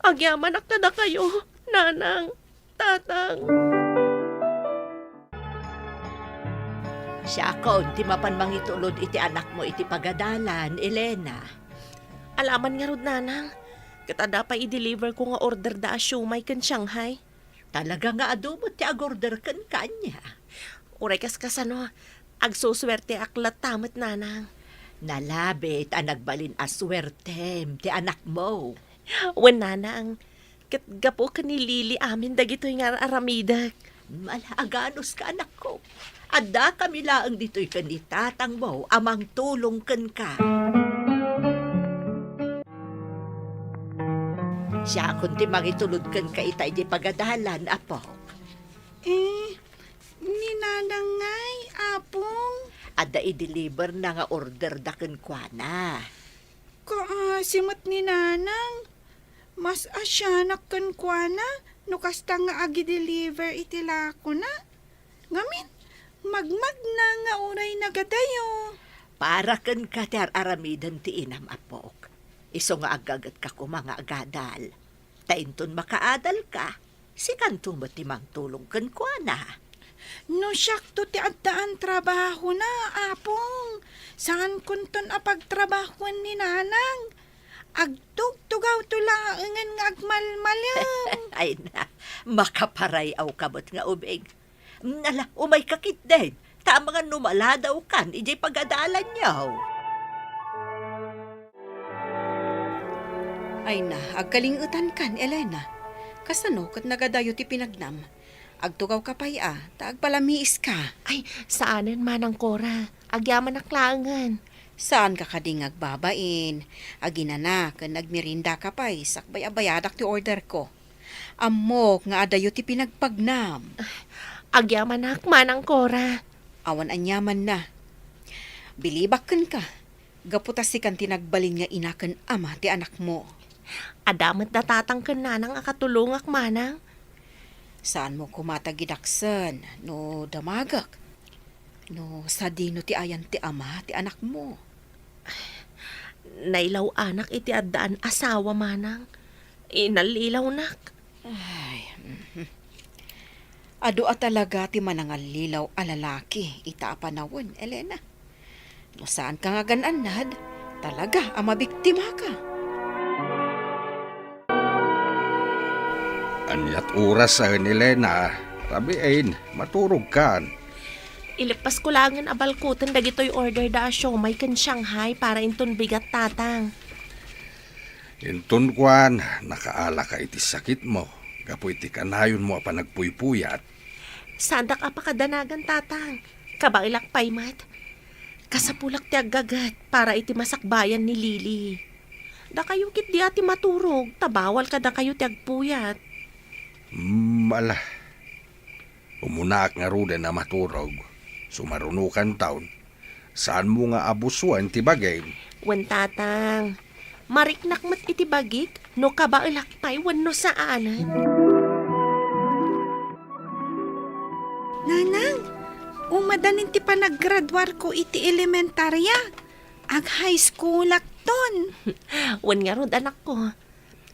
Agyaman akada kayo, nanang, tatang. Siya ko, ti mapan mangitulod iti anak mo iti pagadalan, Elena. Alaman nga rod nanang, katada pa i-deliver ko nga order da siumay kan Shanghai. Talaga nga adumot ti agorder ken kanya. Uray kasano, agsuswerte aklat tamat nanang. Nalabit ang nagbalin aswertem ti anak mo. Wen nanang, katgapo ka ni Lili amin dagitoy nga aramidak. Malaaganos ka, anak ko. Adda kami laang dito'y kanitatang mo, amang tulong ken ka. Siya kundi mangitulod ken ka itay di pagadalan, apo. Ninanang ngay, apong. Adda i-deliver na nga order da ken kwa na. Simot ni nanang. Mas asyanak kan kwa na, no kasta nga agi-deliver itilako na. Ngamin, magmag na nga uray nagadayo. Para ken ka ti aramidan ti inam, apok. Iso nga agagat ka ko mga agadal. Tainton makaadal ka. Si kanto mo timang tulong kan ko na. No syakto ti addaan trabaho na, apong. Saan kunton apagtrabahuan ni nanang? Agtugtugaw tulaangan nga agmalmalam. Ay na, makaparay aw kabot nga ubig. Nala, umay kakit din. Tama nga numala daw kan, ijay pagadalan niyaw. Ay na, agkalingutan kan, Elena. Kasano kat nagadayo ti pinagnam. Agtugaw ka pa'y taag palamiis ka. Ay, saanan manang Cora? Agyaman na klaangan. Saan ka kading agbabain? Aginana, kan nagmirinda ka pa'y sakbay abayadak ti order ko. Amok nga adayo ti pinagpagnam. Agyaman na manang Cora. Awan anyaman na. Bilibakan ka. Gaputas si kan tinagbalin nga inakan ama ti anak mo. Adamat natatangkan na nang akatulungak manang. Saan mo kumatagidaksan? No damagak? No sadino ti ayan ti ama ti anak mo? Nailaw anak iti addaan asawa manang. Inalilaw nak. Ay, ado at talaga ti manangalilaw a lalaki ita panawon, Elena. No saan ka nga gananad? Talaga, mabiktima ka. Anyat oras sa ni Elena, rabiin, maturog kan. Ilipas ko langan abalkutan dagitoy order da siomay kan Shanghai para inton bigat tatang. Intun kwan, nakaala ka iti sakit mo. Gapo iti kanayon mo pa nagpuypuyat. Sadak apakadanagan tatang. Kabailak paymat. Kasapulak ti aggagat para iti masakbayan ni Lily. Da kayo kit di ati maturog, tabawal ka da kayo ti agpuyat. Ala. Umunak nga ruda na maturog. Sumarunukan taon. Saan mo nga abusuan ti bagay? Wan tatang. Mariknak mat iti bagik, no kabailak pay wano saanan. Nanang, umadanin ti panaggraduar ko iti elementarya. Ag high school akton. Wan nga rod anak ko.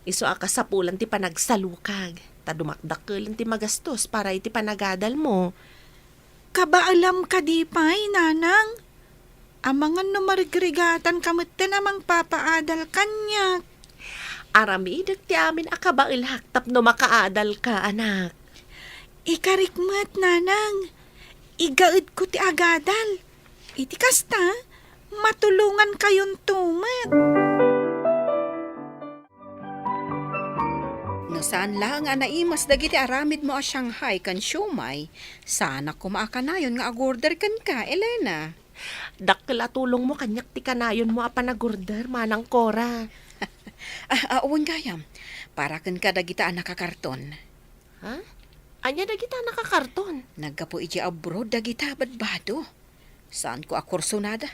Iso akasapulan ti panagsalukag. Tadumakdakkelan ti magastos para iti panagadal mo. Kabaalam ka di pa'y, nanang. Amangan no marigrigatan kamot te namang papaadal kanya. Aramidag ti amin akabailhak tapno makaadal ka, anak. Ikarikmat, nanang. Igaid ko ti agadal. Iti kasta, matulungan kayon tumat. No saan lang nga naimas dagiti aramid mo a Shanghai kan siumay, sana kumaakanayon nga agorder kan ka, Elena. Dakkel tulong mo kanyak ti kanayon mo apanagorder manang Cora. Awan gayam, para kan ka dagita nakakarton. Ha? Anya na kita nakakarton. Nagkapo iti abroad dagita badbado. Saan ko akursonada?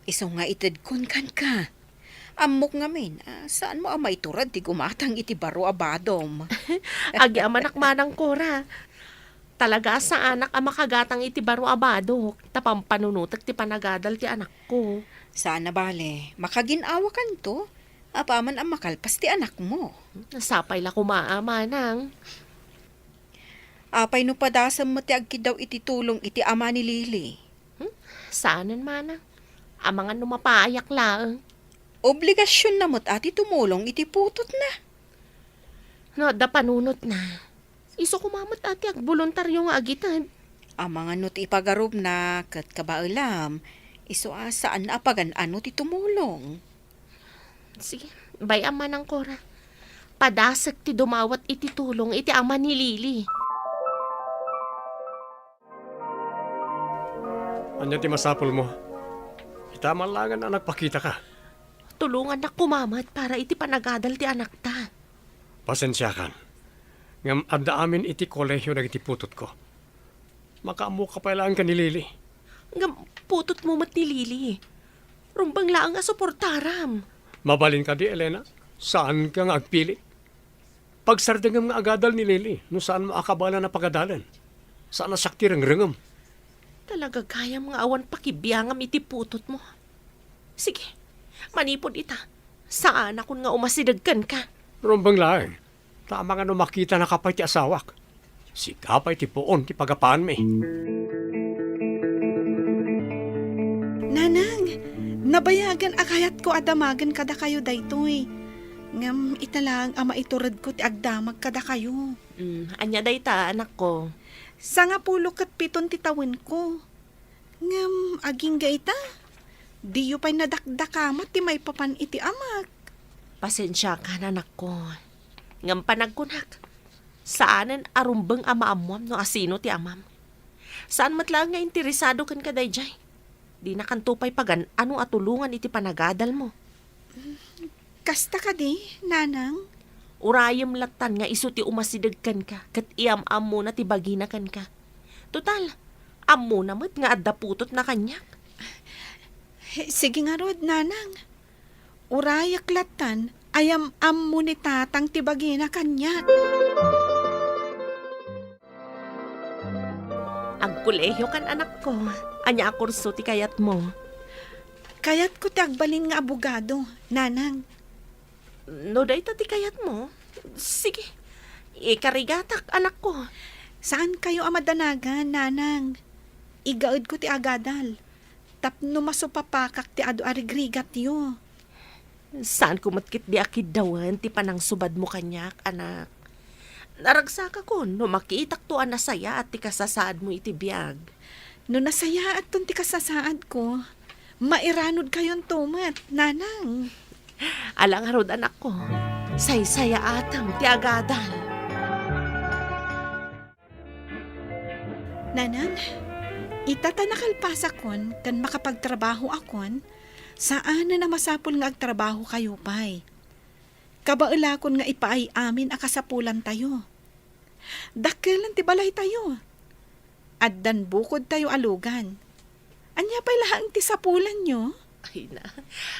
Iso nga itid kun kan ka. Amok nga min, saan mo amay turad ti gumatang iti baro abadom. Agi amanak manang Cora. Talaga sa anak ang makagatang iti baro abado. Tapampanunutag ti panagadal ti anak ko. Sana bale, makaginawa kan to. Apaman ang makalpas ti anak mo. Nasapay la kumaamanang. Apay no padasam mo ti agki daw iti tulong iti ama ni Lily. Saanan manang? Amangan numapaayak laang. Obligasyon na mo't ati tumulong iti putot na. No, da panunot na. Iso kumamot ati ag voluntaryo nga agitan. Ang mga not ipagarob na kat kabailam, iso saan apagan ano ti tumulong. Sige, bay ama ng Cora. Padasag ti dumawat iti tulong iti ama ni Lily. Anya ti masapol mo. Itaman langan na nagpakita ka. Tulungan na kumamat para iti panagadal ti anak ta. Pasensya kan. Ngam adda amin iti kolehyo nagiti putot ko. Makamu ka pa lang ka ni Lily. Ngam putot mo mat ni Lily. Rumbang laang asuportaram. Mabalin ka di, Elena. Saan ka nga agpili? Pagsardangam nga agadal ni Lily, no saan maakabala na pagadalan. Saan nasakti rang-rangam. Talaga kaya mga awan pakibiyangam iti putot mo. Sige, manipod ita. Saan akon nga umasidagkan ka? Rombang laeng. Tama nga no makita na kapay ti asawak. Si kapay ti puon ti pagapaan mi. Nanang, nabayagan akayat ko adamagan kada kayo daytoy. Ngam italang ama iturad ko ti agdamag kada kayo. Anya dayta, anak ko. Sa nga pulo kat piton ti tawin ko. Ngam aging gaita. Di yu pa'y nadakdakamat ti may papan iti amak. Pasensya ka na, anak ko. Ngam panagkunak. Saanan arumbeng ama amwam no asino ti amam. Saan matlang nga interesado kan kaday jay? Di na kantupay pagan ano atulungan iti panagadal mo. Kasta ka di, nanang. Urayam latan nga iso ti umasidagkan ka, kat iam-am mo na ti baginakan ka. Total, am mo na mo't nga adda putot na kanyak. Sige nga rod, nanang. Urayak latan, ayam-am mo ni tatang tibagi na kanyat. Agkuleyo kan anak ko, anya akurso ti kayat mo. Kayat ko ti agbalin nga abogado, nanang. No day ti kayat mo? Sige, ikarigatak anak ko. Saan kayo amadanagan, nanang? Igaod ko ti agadal. Tapno masupapakak ti ado arigrigat yo. Saan ko matkit di akid dawan ti panang subad mo kanyak, anak. Naragsaka ko, no makiitak to anasaya at ti kasasaad mo iti biyag. No nasaya at ti kasasaad ko, mairanod kayon tumat, nanang. Alang harod anak ko, say-saya atam ti agadal. Nanang, itatanakalpasakon kan makapagtrabaho akon, saan na masapul nga agtrabaho kayo pay. Kabailakon nga ipaay amin akasapulan tayo. Dakkelan ti balay tayo. Addan bukod tayo alugan. Anya pa'y lahang ti sapulan nyo? Ay na,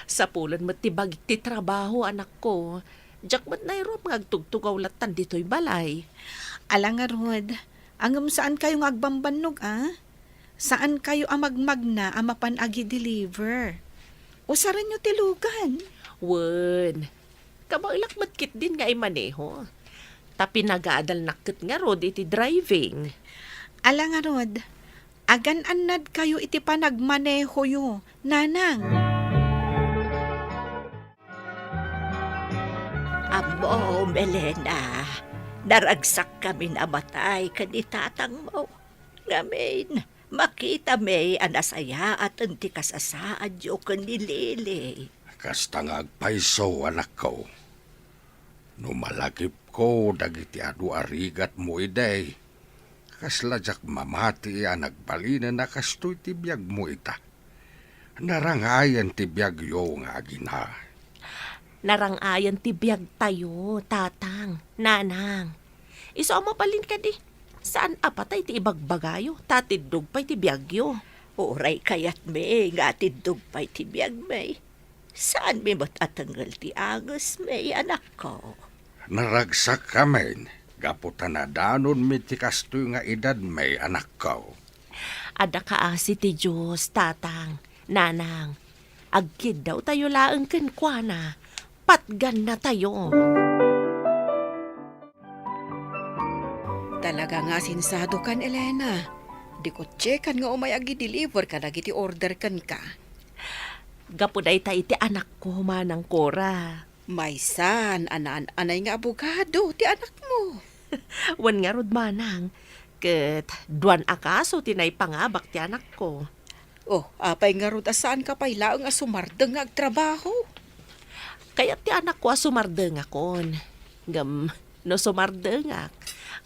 sa pulan mo tibag ti trabaho anak ko. Diyak mat na irop ngagtugtugaw latan dito'y balay. Alang nga rod, angam saan kayo nga agbambanog Saan kayo amagmagna amapan agi deliver? Usaran nyo tilugan. Wen, kabailak matkit din nga imaneho. Tapi nagaadal nakit nga rod iti driving. Alang nga rod, agan-anad kayo iti panagmaneho yo, nanang. Amo, Melena, naragsak kami na matay kanitatang mo. Ngamin, makita may anasaya at anti kasasaad yo kanilili. Kasta nga agpaiso, anak ko. Numalakip ko, dagiti adu arigat mo iday. Kasladyak mamati nagbalinan na kastoy tibiyag mo ita. Narangayan tibiyag yo nga agina. Narangayan ti biyag tayo, tatang, nanang. Iso mapalin ka di. Saan apatay ti ibagbagayo, tatidog pa'y ti biyagyo. Uray kayat may, nga tindog pa'y tibiyag may. Saan may matatanggal ti agos may, anak ko? Naragsak kami. Gaputan na danon mi ti kastoy nga edad may, anak ko. Ada kaasi ti Diyos, tatang, nanang. Agkid daw tayo laeng kenkwana. Patgan na tayo. Talaga nga sinsado kan, Elena. Di ko tsekan nga umay agi-deliver ka dagiti order kan ka. Gapuday tayo ti anak ko, manang Cora. May san, anay nga abogado, ti anak mo. Wan nga rod manang. Ket, duan akaso tinay pangabak ti anak ko. Oh, apay nga rod asaan ka pa'y laang asumardeng nga agtrabaho. Kaya ti anak ko asumardeng akon. Ngam, no sumardengak.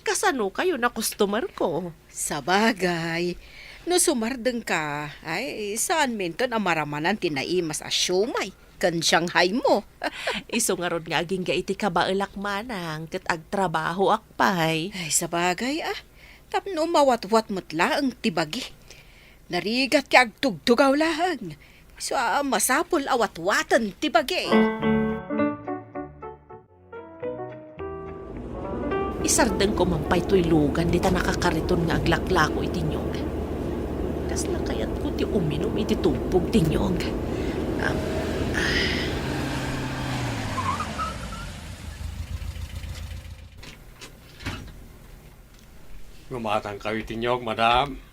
Kasano kayo na customer ko? Sa bagay, no sumardeng ka, ay saan minton amaramanan tinaimas a siomay, kan Shanghai mo. Iso nga rod nga aging gaiti kabaelak manang, ket agtrabaho akpay. Ay, sa bagay tapno mawat-wat mutla ang tibagi. Narigat ti agtugtugaw lahang. So, masapol awat-watan tibagi. Isardeng ko mampay to'y lugan, di ta nakakariton nga aglaklako iti nyong. Kasla kayat ko ti uminom iti tubog ti nyong. Ngumatang kayo tinyog, madam.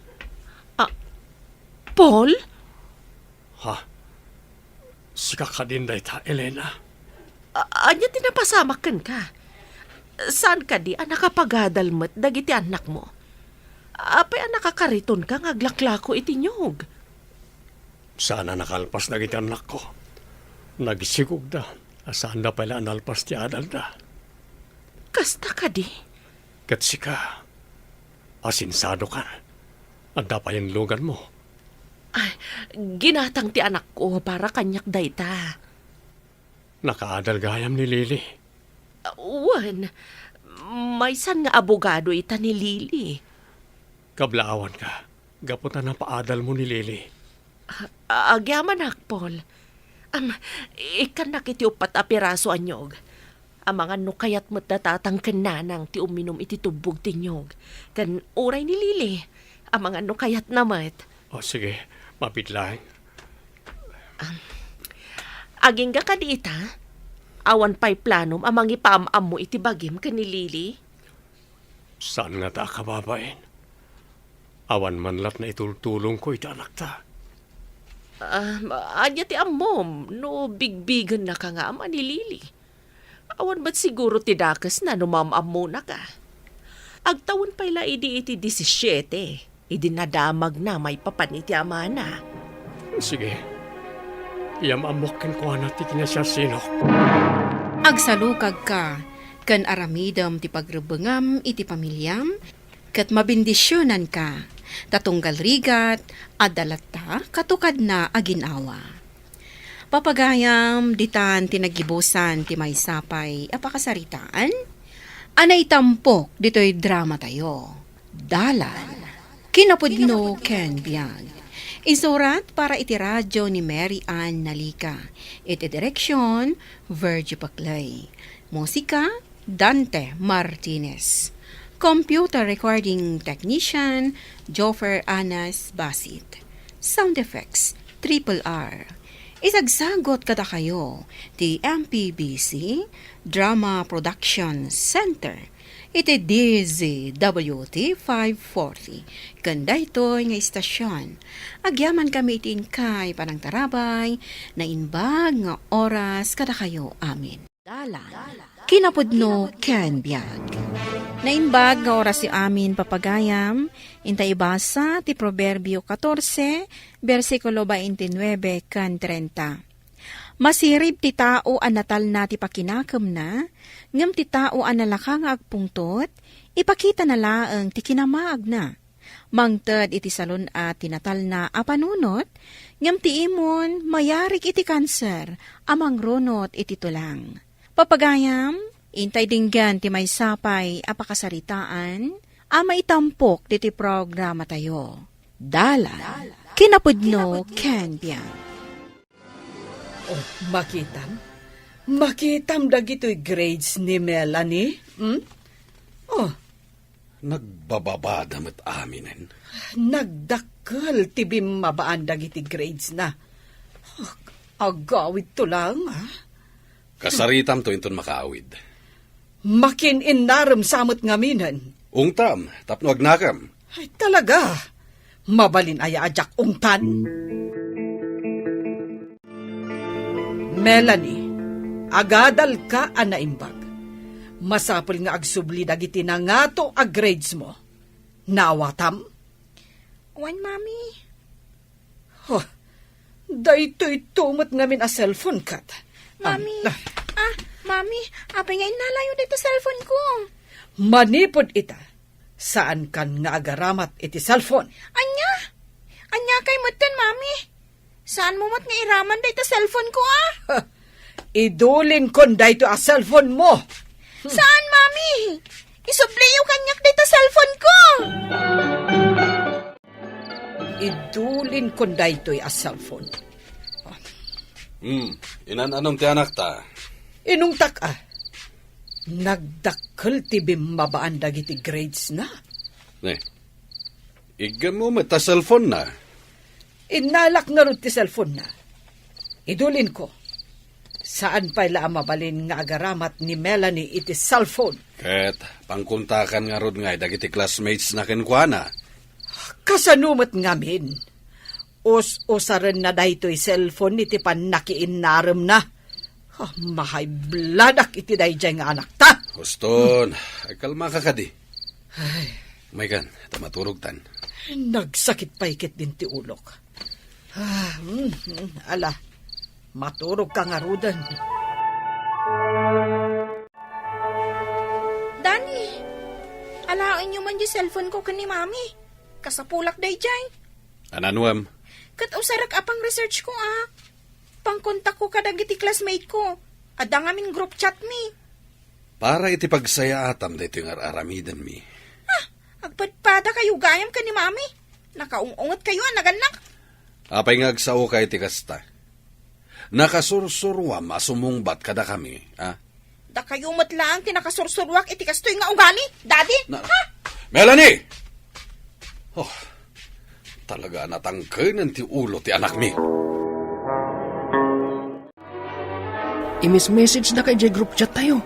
Paul? Ha? Sika ka din dayta, Elena. Anya tinapasamakan ka? Saan ka di nakapagadalmat dagiti anak mo? Apay nakakariton ka ngaglaklako itinyog. Sana nakalpas na kita anak ko. Nagisigog da. Saan na pala analpas ti adal da. Kasta ka di? Kat sika, asinsado ka. Anda pa yung lugan mo. Ay, ginatang ti anak ko para kanyak dayta. Nakaadal gayam ni Lily. Wan, may san nga abogado ita ni Lily. Kablaawan ka. Gaputan na paadal mo ni Lily. Agyaman Paul. Ikan na kiti upat a piraso anyog. Ang mga nukayat mo't natatang kananang ti uminom iti tubog tinyog. Kan uray ni Lily. Ang mga nukayat namat. O sige, mapitlaing. Aging ka kadita, awan pa'y planom amang ipaamam mo iti bagim ka ni Lily. Saan nga ta kababain? Awan man lat na itultulong ko iti anak ta. Anya ti amom, no bigbigan na ka nga ama ni Lily. Awan ba't siguro ti dakas na numamam mo na ka? Agtawon pa'y la iti 17. Idinadamag na may papaniti ama na. Sige. Iyamamokin ko na ti kinasasino. Agsalukag ka, kan aramidam ti pagrubengam iti pamilyam, kat mabindisyonan ka, tatunggal rigat, adalata, katukad na aginawa. Papagayam, ditan tinagibusan ti may sapay apakasaritaan, anay tampok dito'y drama tayo. Dalan, kinapudno Ken Biag. Isurat para iti radyo ni Mary Ann Nalika. Iti direksyon, Virgie Paclay. Musika, Dante Martinez. Computer recording technician, Joffer Anas Basit. Sound effects, Triple R. Isagsagot kada kayo, ti MPBC Drama Production Center. Iti DZWT 540. Ganda ito nga istasyon. Agyaman kami itin kay panang tarabay, na inbag nga oras kada kayo amin. Dalan. Kinapudno Ken Biag. Na inbag nga oras si amin papagayam, intay basa ti Proverbio 14, versikulo 29 kan 30. Masirib ti tao an natal na ti pakinakam na, ngam ti tao an nalakang agpungtot, ipakita na laang ti kinamaag na. Mangted iti salon at tinatal na apanunot, ngam ti imon mayarik iti kanser, amang runot iti tulang. Papagayam, intay dinggan ti may sapay apakasaritaan, ama itampok ti programa tayo. Dalan, kinapudno Ken Biag. Oh, makitam dagito'y grades ni Melanie. Oh, Nagbababada met aminen. nagdakkel ti bimabaan dagiti grades na. Oh, agawid to lang, ha? Kasaritam to inton makaawid. Makin inaram samot ngaminan. Ungtam, tapno agnakam. Ay, talaga. Mabalin aya ajak ungtan. Melanie, agadal ka anaimbag. Masapul nga agsubli dagiti na nga to ag grades mo. Naawatam? Wan, Mami. Oh, daytoy tumot ngamin a cellphone kat. Mami. Mami, apay nga inalayo dito cellphone ko. Manipod ita. Saan kan nga agaramat iti cellphone? Anya? Anya kay mutan, Mami. Saan mo mat nga iraman dito cellphone ko, Idulin kon dayto a cellphone mo. Saan, Mami? Isubliyo kanyak dito cellphone ko. Idulin kon daytoy a cellphone. Inan-anong ti anak ta? Inungtak nagdakkel ti bimabaan dagiti grades na. Ne, igam mo met ta cellphone na. Inalak na rin ti cellphone na. Idulin ko. Saan pa ila mabalin nga agaramat ni Melanie iti cellphone? Ket, pangkuntakan nga rod nga, dagiti classmates na kenkwana. Kasanumot ngamin. Us-usaren na daytoy cellphone iti panakiinarem na. Mahay bladak iti dayjay nga anak ta. Guston, ay kalma ka kadi. May kan, maturog tan. Nagsakit pa ikit din ti ulok. Ala, maturog ka nga rudan. Dani, alain nyo man yung cellphone ko kan ni Mami. Kasapulak day jay. Ananuam, Kat usarak apang research ko Pangkontak ko kadagiti classmate ko. Ada ngamin group chat mi. para iti pagsaya atam dito yung aramidan mi. Agpadpada kayo gayam ka ni Mami. Nakaungungot kayo naganak. Apay nga agsao ka iti kasta. Nakasursurwam asumungbat kada kami, ha? Da kayo matlaang tinakasursurwak iti kastoy nga ugali. Daddy, ha? Melanie! Oh, talaga natangken ti ulo ti anak mi. Imis-message na kay group chat tayo.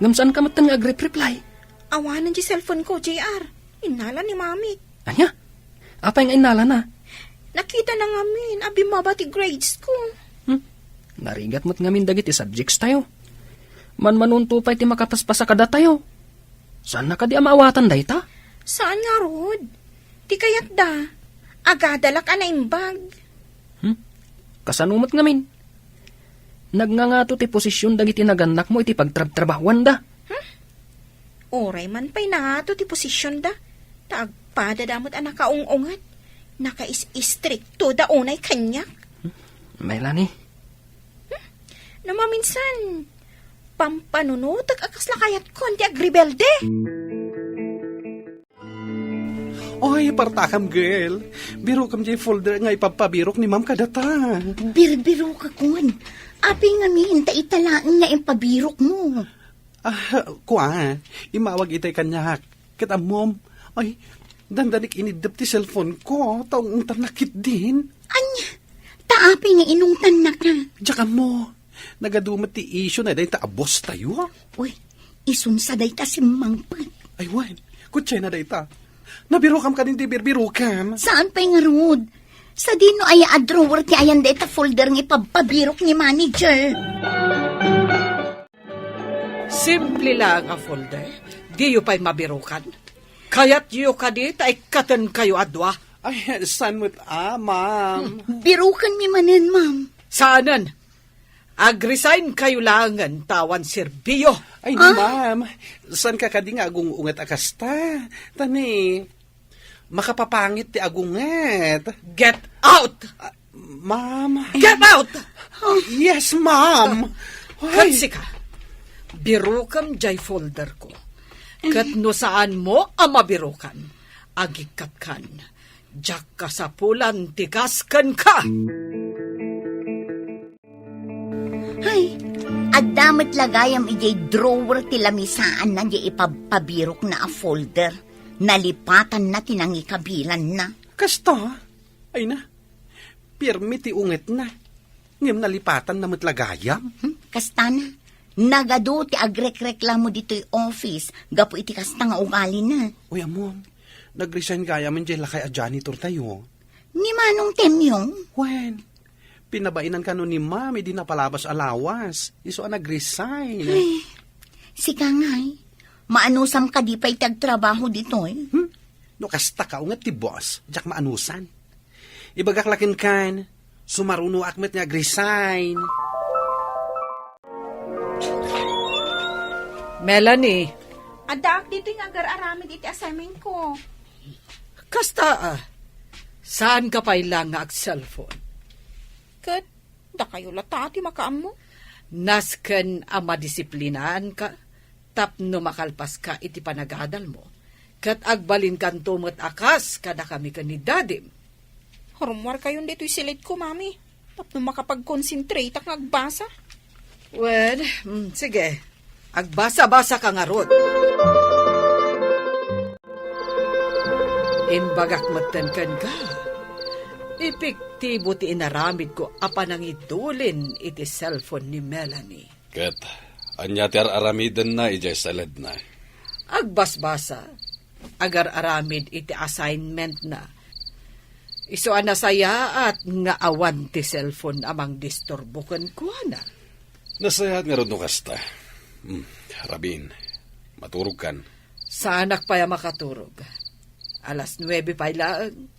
Ngamsaan ka matan nga agrep-reply. Awanan di cellphone ko, JR. Inala ni Mami. Anya? Apa yung inala na? Nakita na ngamin, abi mabati grades ko. Narigat mo't ngamin dagiti subjects tayo. Man-manunto pa iti makapaspasa kada tayo. Saan na ka di amaawatan day ta? Saan nga, Rod? Di kayat da. Agadalak na imbag. Kasanumot ngamin. Nagngangato ti posisyon dagiti naganak mo iti pagtrab-trabahuan da. Oray man pa'y nangato ti posisyon da. Taagpada damot ang nakaungungat. Nakais-istrikto da unay kanyak. Melanie, Namaminsan, pampanunutag akas lakayat konti agribelde. Oy, partakam girl. Biro kam jay folder nga ipapabirok ni ma'am kadata. Birbiro ka kun. Api nga minta italaan na impabirok mo. Kuha, imawag itay kanyak. Kita mom, ay, dandanik inidap ti cellphone ko. Taong tanakit din. Anya, taapi nga inungtan na ka. Diyan mo, nagadumat ti issue na dahi taabos tayo. Uy, isunsa day ta si Mangpag. Ay, wan, kutsay na dahi ta. Nabiro kam ka din ti birbiro kam. Saan pa nga Rod? Sa dino ay drawer ti ayan day ta folder ng ipapabirok ni manager. Simple lang ang folder. Di yu pa'y mabirukan. Kaya't yu kadit ay katan kayo adwa. Ay, san mo't ma'am. Birukan mi manen, ma'am. Saanan? Ag-resign kayo langan tawan serbiyo. Ay, ma'am, san ka kadi nga agung unget akasta? Tani, makapapangit ti agunget. Get out! Ma'am. Get out! Yes, ma'am. Kansi ka. Birukam jay folder ko. Kat no saan mo ang mabirukan. Agikat kan. Jak ka sa pulan, tikaskan ka. Ay, adamat lagayam ijay drawer ti lamisaan na di ipapabirok na a folder. Nalipatan na tinangi kabilan na. Kasta? Ay na. Pirmi ti unget na. Ngem nalipatan na matlagayam. Kasta na. Nagado ti agrek-reklamo dito'y office. Gapo iti kasta nga ugali na. Uy, amon. Nag-resign kaya man dyan lakay a janitor tayo. Ni Manong Temyong? Wen, pinabainan ka nun ni ma'am, di napalabas alawas. Iso ang nag-resign. Ay, sika nga'y. Maanusam ka di pa'y tagtrabaho dito'y. No, kasta ka unget ti boss. Diyak maanusan. Ibagaklakin kan, sumaruno akmet nga resign. Melanie, Adak dito yung agar-aramid iti assignment ko. kasta saan ka pa'y lang nga ag-cellphone? Kat, da kayo latati makaam mo. Nasken ang madisiplinaan ka, tapno makalpas ka iti panagadal mo. Kat agbalin kan tumot akas, kada kami ka ni dadim. Horumwar kayo dito'y silid ko, Mami. Tapno makapag-concentrate ak nagbasa. Well, sige. Agbasa-basa ka nga rod. Imbagak matan kan ka. Ipik aktibo ti inaramid ko apan ang idulin iti cellphone ni Melanie. Ket, anya ti aramidan na ijay salad na. Agbasbasa, agar aramid iti assignment na. Iso anasaya at nga awan ti cellphone amang disturbukan ko na. Nasayat nga ron no kasta. Rabin, maturog kan. Sa anak pa makaturog. Alas 9 pa ilaang.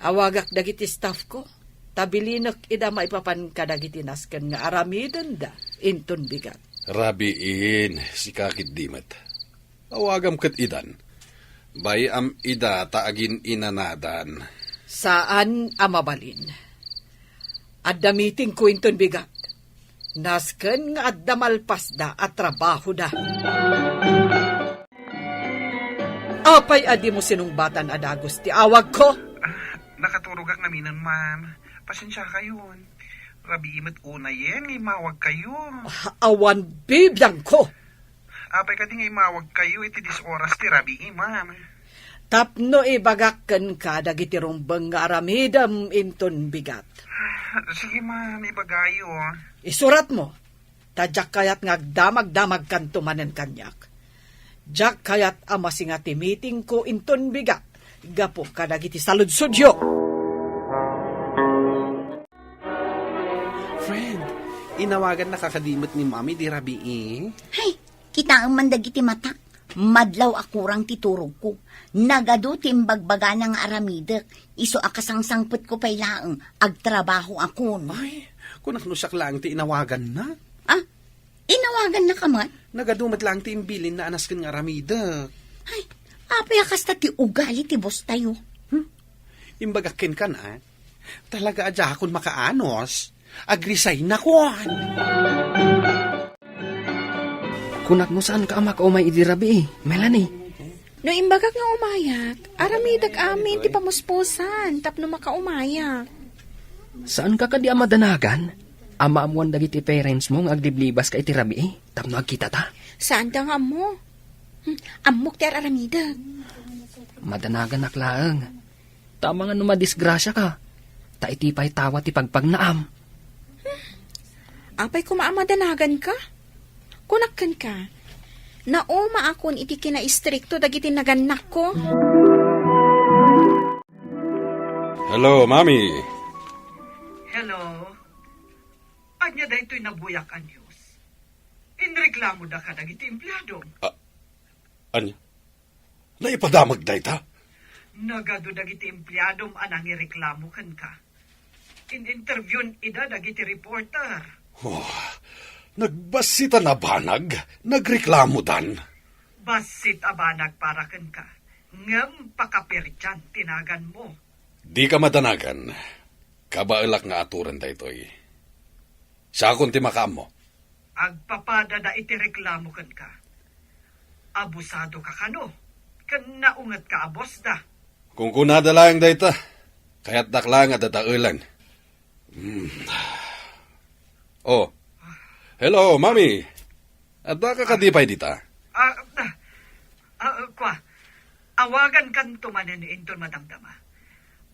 Awagak dagiti staff ko. Tabilinok ida maipapan ka dagiti nasken nga aramidan da. Inton bigat. Rabiin, si kakit dimat. Awagam kat idan. Bayam ida taagin inanadan. Saan amabalin? Adda meeting ko inton bigat. Nasken nga adda malpas da at trabaho da. Apay adi mo sinungbatan adagos ti awag ko. Nakaturog ak naminan, ma'am. Pasensya kayon. Rabi imat una yen, ngay mawag kayo. Awan bibiyang ko. Apay ka di ngay mawag kayo, iti dis oras ti rabi ma'am. Tapno ibagakken ka dagiti rumbeng nga aramidam inton bigat. Sige, ma'am, ibagayo. Isurat mo. Tadyak kayat ngagdamag-damag kan tumanen kanyak. Jak kayat amasi nga ti meeting ko inton bigat. Gapo ka dagiti saludsudyo. Friend, inawagan na kakadimot ni Mami di Rabii. Hay, kita ang mandagiti mata. Madlaw akurang titurog ko. Nagado timbagbaga ng aramidek. Iso akasangsangput ko pailaang. Agtrabaho akon. Ay, kung naknusak lang ti inawagan na. Ah, inawagan na ka man? Nagadumat lang ti imbilin na anas kan nga ramida. Ay, apay akasta ti ugali ti boss tayo. Imbagakin ka na. Talaga adya akon makaanos. Agrisay na kuan. Kunak mo saan ka makaumay idirabi Melanie. No imbagak nga umayak, aramidag amin ti pamuspusan, tapno makaumayak. Saan ka kadi amadanagan? Ama amuan dagiti parents mo nga agdiblibas ka itirabi tapno agkita ta. Saan da nga mo? Amok ti aramidag. Madanagan naklaang. Tama nga numadisgrasya ka. Ta itipay tawa ti pagpagnaam. Apay kumaamadanagan ka? Kunakkan ka. Nauma akon iti kinaistrikto dagiti naganak ko. Hello, Mami. Hello. Anya da ito'y nabuyak ang news. Inreklamo da ka dagiti empleyado. Anya? Naipadamag da ita? Nagado dagiti empleyado anang ireklamo kan ka. In-interviewn ida dagiti reporter. Nagbasita na banag? Nagreklamo dan? Basit abanag para kan ka. Ngam pakapirjan tinagan mo. Di ka madanagan. Kabailak nga aturan da ito'y. Sa akong timakam mo. Agpapada da iti reklamo kan ka. Abusado ka kano. Kan naungat ka abos da. Kung kunada lang da ita, kaya't daklang at dataulan. Oh, hello, Mami. At baka kadipay dita? Kwa, awagan kan tumanen inton madamdama.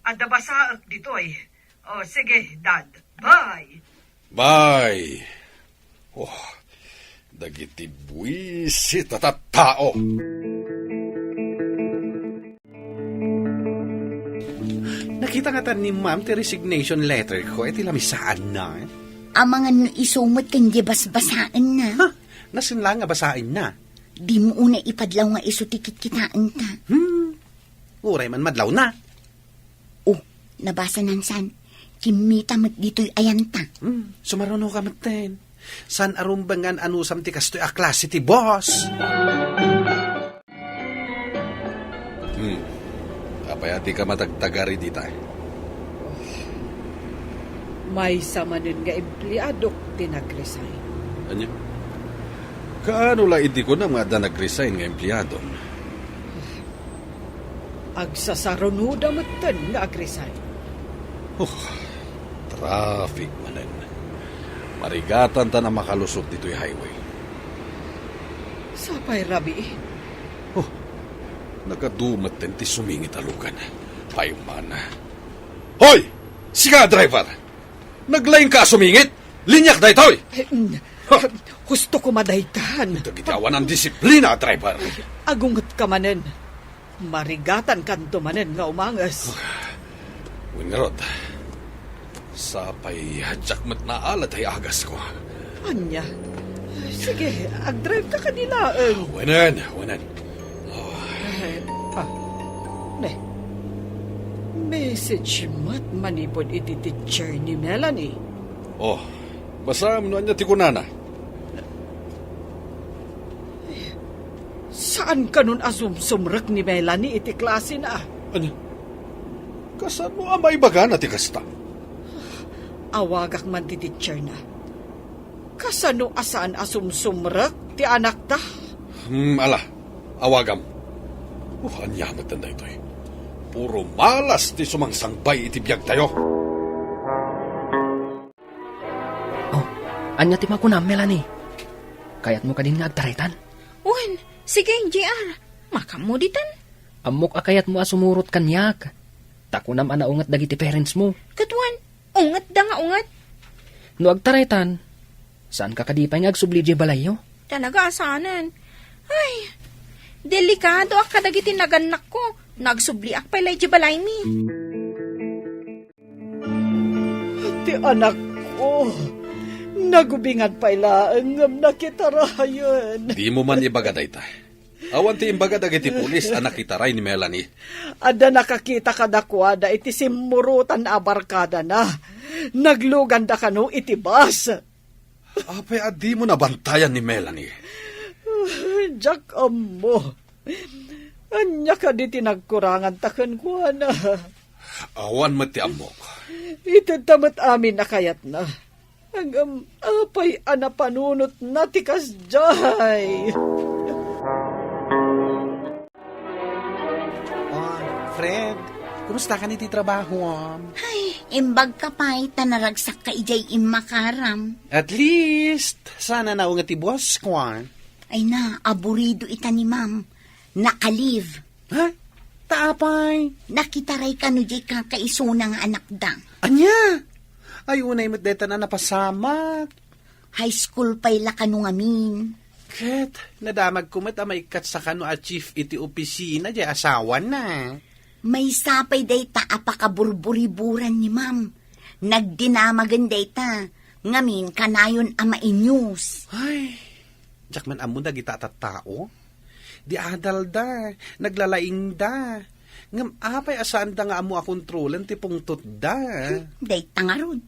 Adda basa dito eh. Oh, sige, Dad. Bye. Bye. Oh, dagiti buwisit at tao. Nakita nga tan ni Ma'am ti resignation letter ko, iti lamisaan na. Ang mga isumot kan di basbasaan na. Ha? Nasin lang nga basain na. Di mo una ipadlaw nga iso tikit-kitaan ta. Uray man madlaw na. Oh, nabasa nan san. Kimita mat dito'y ayanta. Sumaruno ka maten. San arumbangan anusam ti kastoy a klase ti boss. Kapayati ka matagtagari dita. May samanin nga empleyado tinag-resign. Anya? Kaano la idi ko na mga nag-resign nga empleyado? Agsasarunuda matan nga ag-resign. Traffic manen. Marigatan ta na makalusot dito'y highway. Sapay rabi. Nagadumat din ti sumingit alugan. Payong mana. Hoy! Siga, driver! Naglaing ka sumingit! Linyak da ito'y! Gusto ko madaytan. Dagitiawan ang disiplina, driver! Agungot ka manen. Marigatan kanto manen nga umangas. Winrod, sapay hadjakmat na alat ay agas ko. Anya? Sige, ag-drive ka kanila. Wanan. Ne. Message mat manipod iti teacher ni Melanie. Oh, basta mo niya tikunana. Saan ka nun asumsumrak ni Melanie iti klase na? Ano? Kasan mo amay baga na ti kasta? Awagak man ti teacher na. Kasano asaan asumsumrak ti anak ta? Ala, awagam. Anyamat na ito eh. Puro malas ti sumangsangbay iti biyag tayo. Oh, anya ti makunam, Melanie. Kayat mo ka din nga agtaritan. Uwan, sige, JR. Makamuditan. Amok akayat mo asumurot kanyak. Takunam anaungat dagiti parents mo. Katuan, ungat da nga ungat. No agtaritan, saan ka kadipay nga agsubli di balayo? Talaga asanan. Ay, delikado ak kadagiti naganak ko. Nagsubli ak pala di balay mi. Ti anak ko. Nagubingan pa ilaan ngam nakitarayan. Di mo man ibaga dayta. Awan ti imbaga dagiti pulis anak itaray ni Melanie. Ada nakakita ka dakwada iti simurutan na abarkada na. Nagluganda ka no iti bus. Apay adi mo nabantayan ni Melanie. Jack mo. Anya ka di tinagkurangan takan ko na. Awan mo ti amok. Ito tamat amin na kayat na. Hanggang apay anapanunot na tikas jay. Fred, kumusta ka niti trabaho? Imbag ka pa, tanaragsak ka ijay imakaram. At least, sana naunga ti boss ko. Ay na, aburido ita ni ma'am. Nakalive. Ha? Taapay. Nakitaray ka no jay kakaisunang anak dang. Anya? Ay, unay mo't deta na napasamak. High school pa'y lakano ngamin. Kat, nadamag kumat may kat sa kano at chief iti opisina jay asawa na. May sapay dayta apakaburburiburan ni ma'am. Nagdinamagan dayta. Ngamin kanayon ama inyus. Ay, jakman amo na gitatatao. Di adal da, naglalaing da. Ngam apay asaan da nga amo akontrolan ti pungtot da. Dayta nga rod.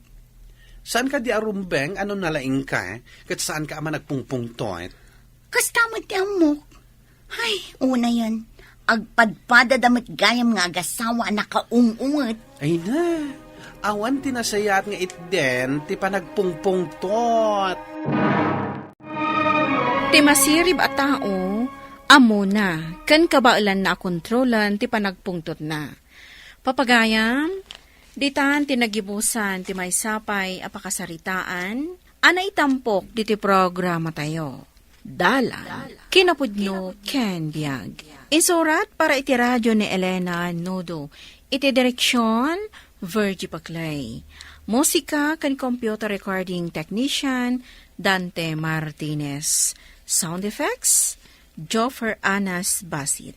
Saan ka di arumbeng, ano nalaing ka? Kat saan ka ama nagpungpungtot? Kastamad ti amok. Ay, una yan. Agpadpada damit gayam nga agasawa na kaungungot. Ay na, awan tinasayat nga itden, ti panagpungpungtot. Ti masirib a tao, amo na, kan kabailan na kontrolan, ti panagpungtot na. Papagayam, ditan tinagibusan, ti may sapay, apakasaritaan, anay tampok, di ti programa tayo. Dala, kinapudno, Ken Biag. Insurat para iti radyo ni Elena Nodo. Iti direksyon, Virgie Paclay. Musika kan computer recording technician, Dante Martinez. Sound effects, Joffer Anas Basit.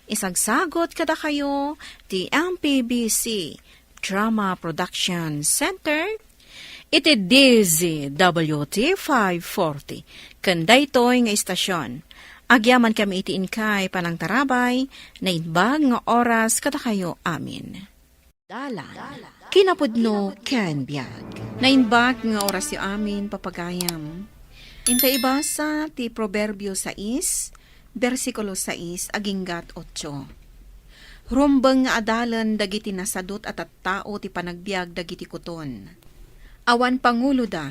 Isagsagot kada kayo, ti MPBC Drama Production Center, iti DZWT 540. Kanday to'y nga istasyon. Agyaman kami iti inkay panang tarabay, na inbag nga oras kada kayo amin. Dalan, kinapudno Ken Biag. Na inbag nga oras yu amin papagayam. Intay ibasa ti Proverbio 6, versikulo 6, aginggat 8. Rumbang nga adalan dagiti nasadot at tao ti panagbiag dagiti kuton. Awan pangulo da,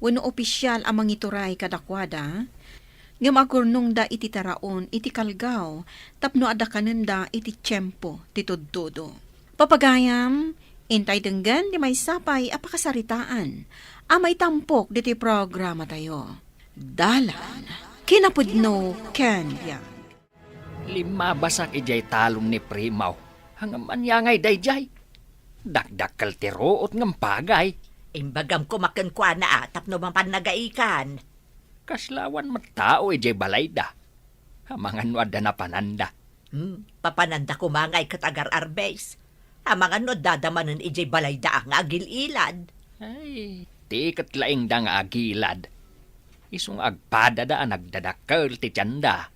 wano opisyal amang ituray kadakwada, ngam agurnong da iti taraon iti kalgaw, tapno adakanen da iti tiyempo ti tudtudo. Papagayam, intay denggan di may sapay apakasaritaan, amay tampok diti programa tayo. Dalan, kinapudno Ken Biag. Lima basak ijay talong ni Primaw. Hangam anyangay dayjay. Dakdakkel ti ruot ngem pagay. Imbagam ko makankwa na atap no mapanagaikan. Kaslawan matao ijay balayda. Hamangan no adda na pananda. Papananda ko mangay katagar arbes. Amangan no dadamanan ijay balayda ang agililad. Ay, tikat laing da nga agilad. Isong agpada da ang nagdadakkel ti tiyanda.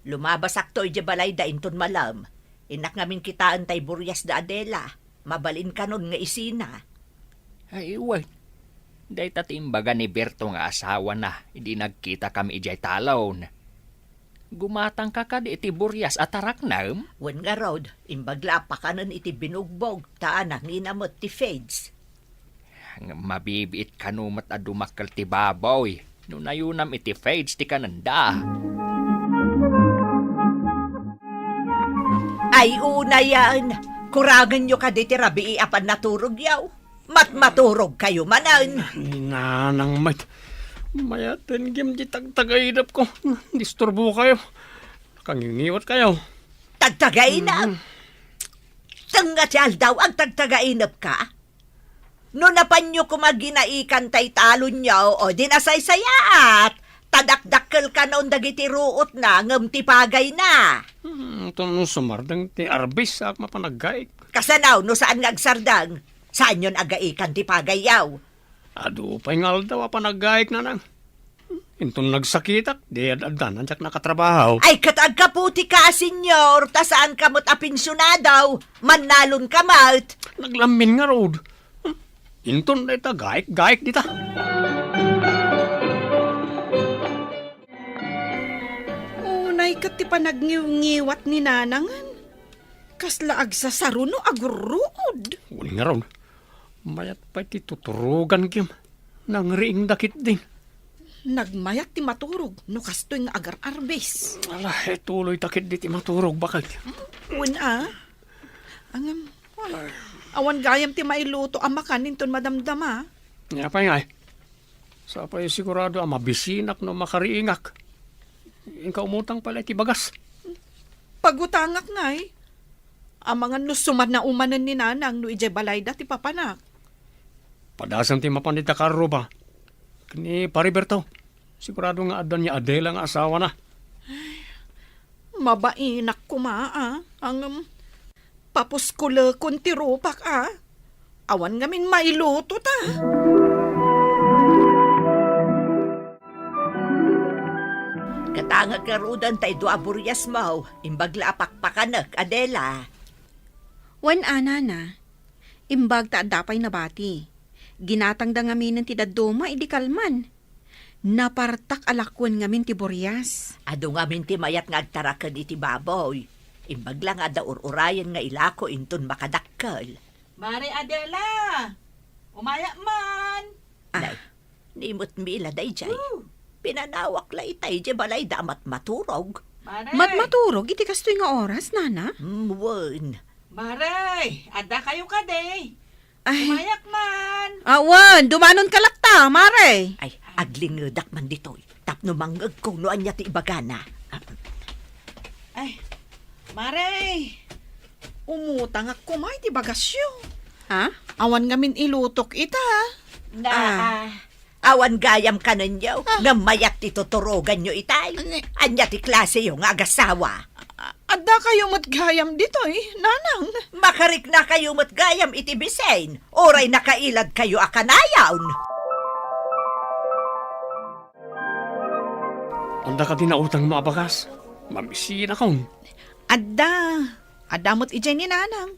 Lumabasak to ijay balayda inton malam. Inak ngamin kitaan tay buryas da Adela. Mabalin ka nun nga isina. Ay, wait. Day tatimbaga ni Berto nga asawa na, hindi nagkita kami ijay talon. Gumatang ka ka di iti buryas at tarak na, Wen nga rod, imbagla pa ka nun iti binugbog, taan ang ninamot ti fades. Mabibiit kanumat a dumakkel ti baboy. Nunayunam iti fades ti kananda. Ay una yan, kuragan nyo ka di ti rabi apan naturog yaw. Maturog kayo manan. Nanang mayaten game di tagtagainap ko. Disturbo kayo. Kangingiwat kayo. Tagtagainap? Tanggasyal daw ang tagtagainap ka? No napanyo kumaginaikan tay talon nyo o dinasaysayaat. Tadakdakkel ka noon dagiti ruot na ngem ti pagay na. Ito nung sumardang ti arbis ak mapanaggaik. Kasanaw no saan nga agsardang? Saan yun agaikan ti pagayaw? Ado pa'y ngal daw panaggaik na nang. Intong nagsakitak, di adadan nandiyak nakatrabaho. Ay katag ka puti ka, senyor. Ta saan kamot apinsyonadaw? Manalon kamot. Naglamin nga road. Intong na ita, gaik dita. Unay kat ti panagniw-ngiwat ni nanangan. Kasla agsasaro no agruod. Uli nga road. Mayat pa ti tuturugan kim. Nang riing dakit din. Nagmayat ti maturog no kastoy nga agar arbes. Ala, tuloy takit di ti maturog bakit. Una, angam, awan gayam ti mailuto ang makanin ton madamdama. Nga pa nga eh. Sa pa'y sigurado ang mabisinak no makariingak. Ingka umutang pala ti bagas. Pagutangak nga eh. Ang mga nusuman na umanan ni nanang no ijay balayda ti papanak. Padasan ti mapanita karo ba? Kini pariberto. Sigurado nga adan niya Adela nga asawa na. Mabainak kumaa. Ang papuskula kunti rupak Awan ngamin mailuto ta. Katanga karudan tay do aburyas mo. Imbagla apakpakanak, Adela. Wan ana na. Imbag ta adapay na bati. Ginatang da ngamin ti daduma idi kalman. Napartak alakwan ngamin ti buryas. Ado ngamin ti mayat nga agtarakan iti baboy. Imbagla nga da ururayan nga ilako inton makadakkel. Mare Adela! Umaya man! Nay, nimot mila day jay. Pinanawak la itay jay balay damat maturog. Mare! Maturog iti kastoy nga oras, nana? Wen. Mare! Ada kayo ka day! Ay, Umayak man! awan, dumanon kalakta, mare. Ay, aglingedak man ditoy. Tapno manggag ko no anya ti ibagana. Ay, Mare! Umutang ako may ti bagasyo. Ha? Awan ngamin ilutok ita. Awan gayam ka ninyo. Nga mayat ti tuturugan nyo itay. Anya ti klase yung agasawa. Adda kayo matgayam dito nanang. Makarik na kayo matgayam iti bisain. Oray nakailad kayo akanayawn. Anda ka din na utang maabakas. Mamisin akong. Adamot ijay ni nanang.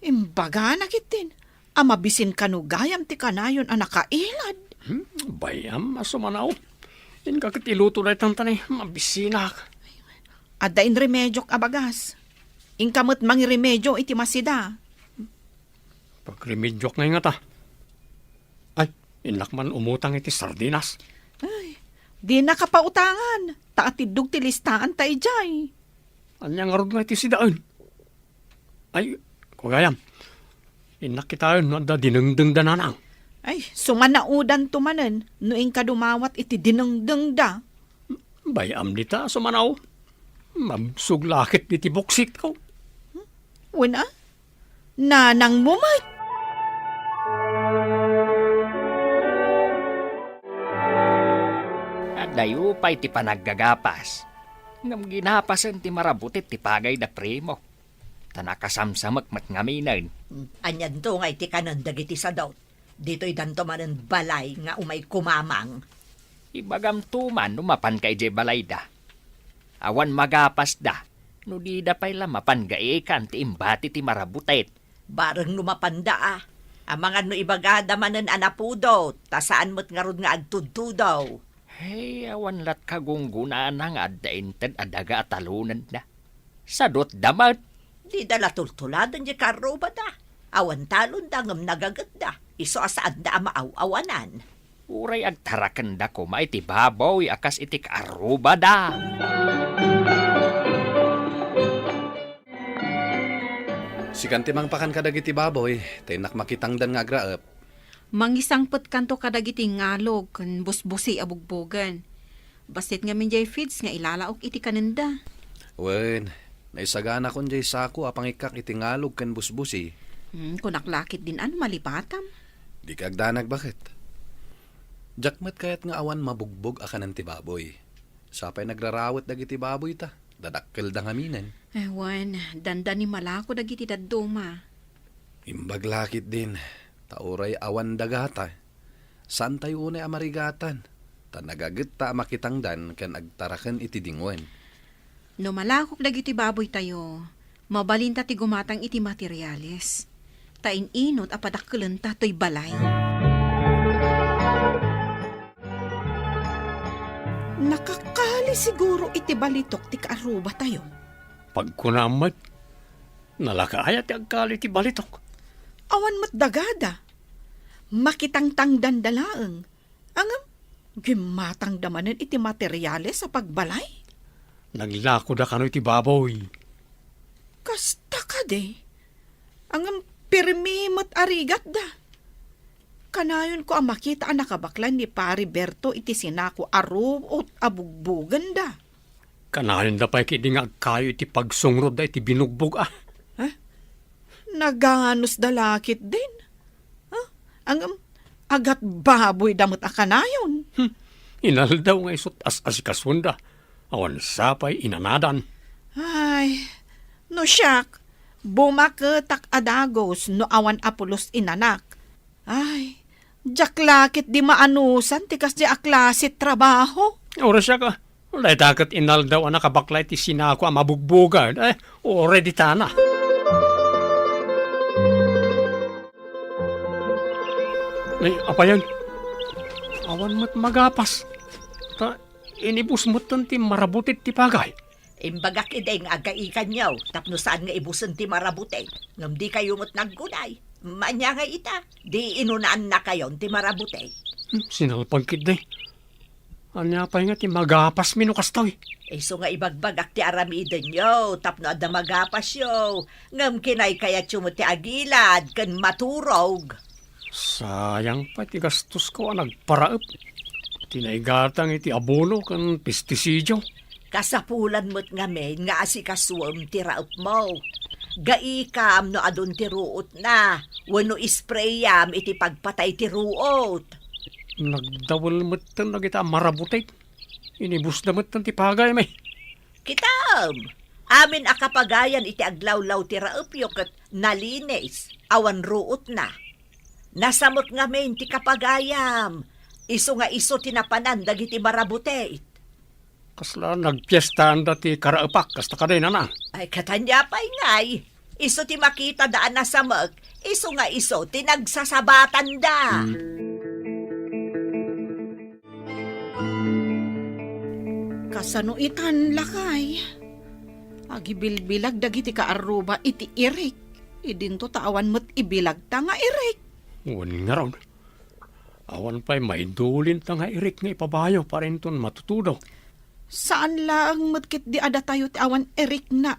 Imbaga nakitin. Amabisin kanu gayam ti kanayon ang nakailad. Bayam, asumanaw. In kakit iluto na itang tanay, mabisinak. Adda in remedyok abagas. Inkamot mang remedyo iti masida. Pagrimidjok ngay nga ta. Ay, inlakman umutang iti sardinas. Ay, di nakapautangan. Taatidug ti listaan ta ijay. Anyang arod nga iti sidaan. Ay, kugayam. Inakitayon no da dinengdeng dananang. Ay, sumanaudan tumanen. Noing kadumawat iti dinengdeng da. Bayam nita, sumanaw. Mamsuglakit iti buksit ko. Wala? Nanang mo may. At dayo pa'y ti panaggagapas. Ngam ginapasan ti marabutit ti pagay da primo. Tanakasamsamak matngaminan. Anyan to nga iti kanan dagiti sa daw. Dito'y danto manen balay nga umay kumamang. Ibagam tuman numapan kay jay balay da. Awan magapas da. No di da pa'y lamapan gaikan ti imbati ti marabutit. Bareng lumapanda ah. Amangan no ibagada manen anapudo. Tasaan mo't nga rod nga agtudtudaw. Hey, awan lat kagunggunaan nga adda inted adaga at talunan na. Sadot damat. Di dala tultuladan di karuba da. Awan talon da ngam nagagat da. Iso asaan da maaw-awanan. Uray agtarakan da ko maiti babaw akas iti karuba da. Sikan ti mangpakan kadagiti baboy, tinak makitangdan nga agraep. Mangisangpet kanto kadagiti ngalog kan busbusi abugbogan. Basit nga min jay feeds nga ilalaok iti kanenda. Wen, naisagana kon jay sako apang ikak iti ngalog ken busbusi. Kunaklakit din an malipatam. Di kagdanag bakit? Jakmet kayat nga awan mabugbog akanan ti baboy. Sapay nagrarawat dagiti baboy ta. Dadakkel da ngaminan. Ewan, danda ni malako dagiti dadduma. Imbaglakit din. Tauray awan dagata. Saan tayo unay amarigatan? Ta nagagit ta makitangdan ken agtaraken iti dingwen. No malakok dagiti baboy tayo, mabalinta ti gumatang iti materyales. Tain-inot apadakkelan ta to'y balay. Nakakali siguro iti balitok ti kaaruba tayo. Pagkunamat, nalakaaya ti agkali ti balitok. Awan mat dagada. Makitangtang dandalaeng. Angam, gimatang damanen iti materyales sa pagbalay. Naglako da kano iti baboy. Kasta ka de. Angam, pirmi mat arigat da. Kanayon ko ang makita ang nakabaklan ni Pari Berto iti sinako arub o abugbugan da. Kanayon da pa'y kidingag kayo iti pagsungrod da iti binugbog ah. Naganos dalakit din. Ang agat baboy damot a kanayon. Inal daw nga isot as-asikasunda. Awan sapay inanadan. Ay, no siyak, bumaketak adagos no awan apulos inanak. Ay, jaklakit di maanusan tikas di aklasit trabaho. Ora siya ka. Wala dagat inal daw ang nakabaklay ti sinako ang mabugbugan. Ora di tana. Ay, apa yan? Awan mo't magapas. Ta, inibus mo't ti marabutit ti pagay. Imbagak ide nga agaikan nyaw. Tapno saan nga ibusan ti marabutin. Ngam di kayo mo't naggunay. Manya nga ita. Di inunaan na kayon ti marabutin. Sinalpagkid day. Anya pa nga ti magapas minukastoy. So nga ibagbagak ti aramiden yo. Tapno ada magapas yo. Ngam kinay kaya mo ti agilad. Kan maturog. Sayang pa ti gastos ko ang nagparaep. Tinaigatang iti abono kan pestisidyo. Kasapulan mo't ngamen nga asikasuam ti raop mo. Gaikam no adun ti ruot na. Wano isprayam iti pagpatay ti ruot. Nagdawal matan na kita marabutay. Inibus na matan ti pagay may. Kitam! Amin akapagayan iti aglawlaw ti raop yo kat nalines. Awan ruot na. Nasamot ngamen ti kapagayam. Iso nga iso tinapanan dagiti marabutay. Kasla nagpiestahan dati karaapak, kasta ka rin, ana. Ay, katanya pa'y ngay. Iso ti makita daan na samag, iso nga iso tinagsasabatan da. Kasano itan lakay. Agibilbilag dagiti kaaruba iti irik. Idinto tawan mo't ibilag ta nga irik. Uwan nga raw. Awan pa'y maidulin ta nga irik nga ipabayo pa rin ton matutudaw. Saan lang matkit di ada tayo ti awan erik na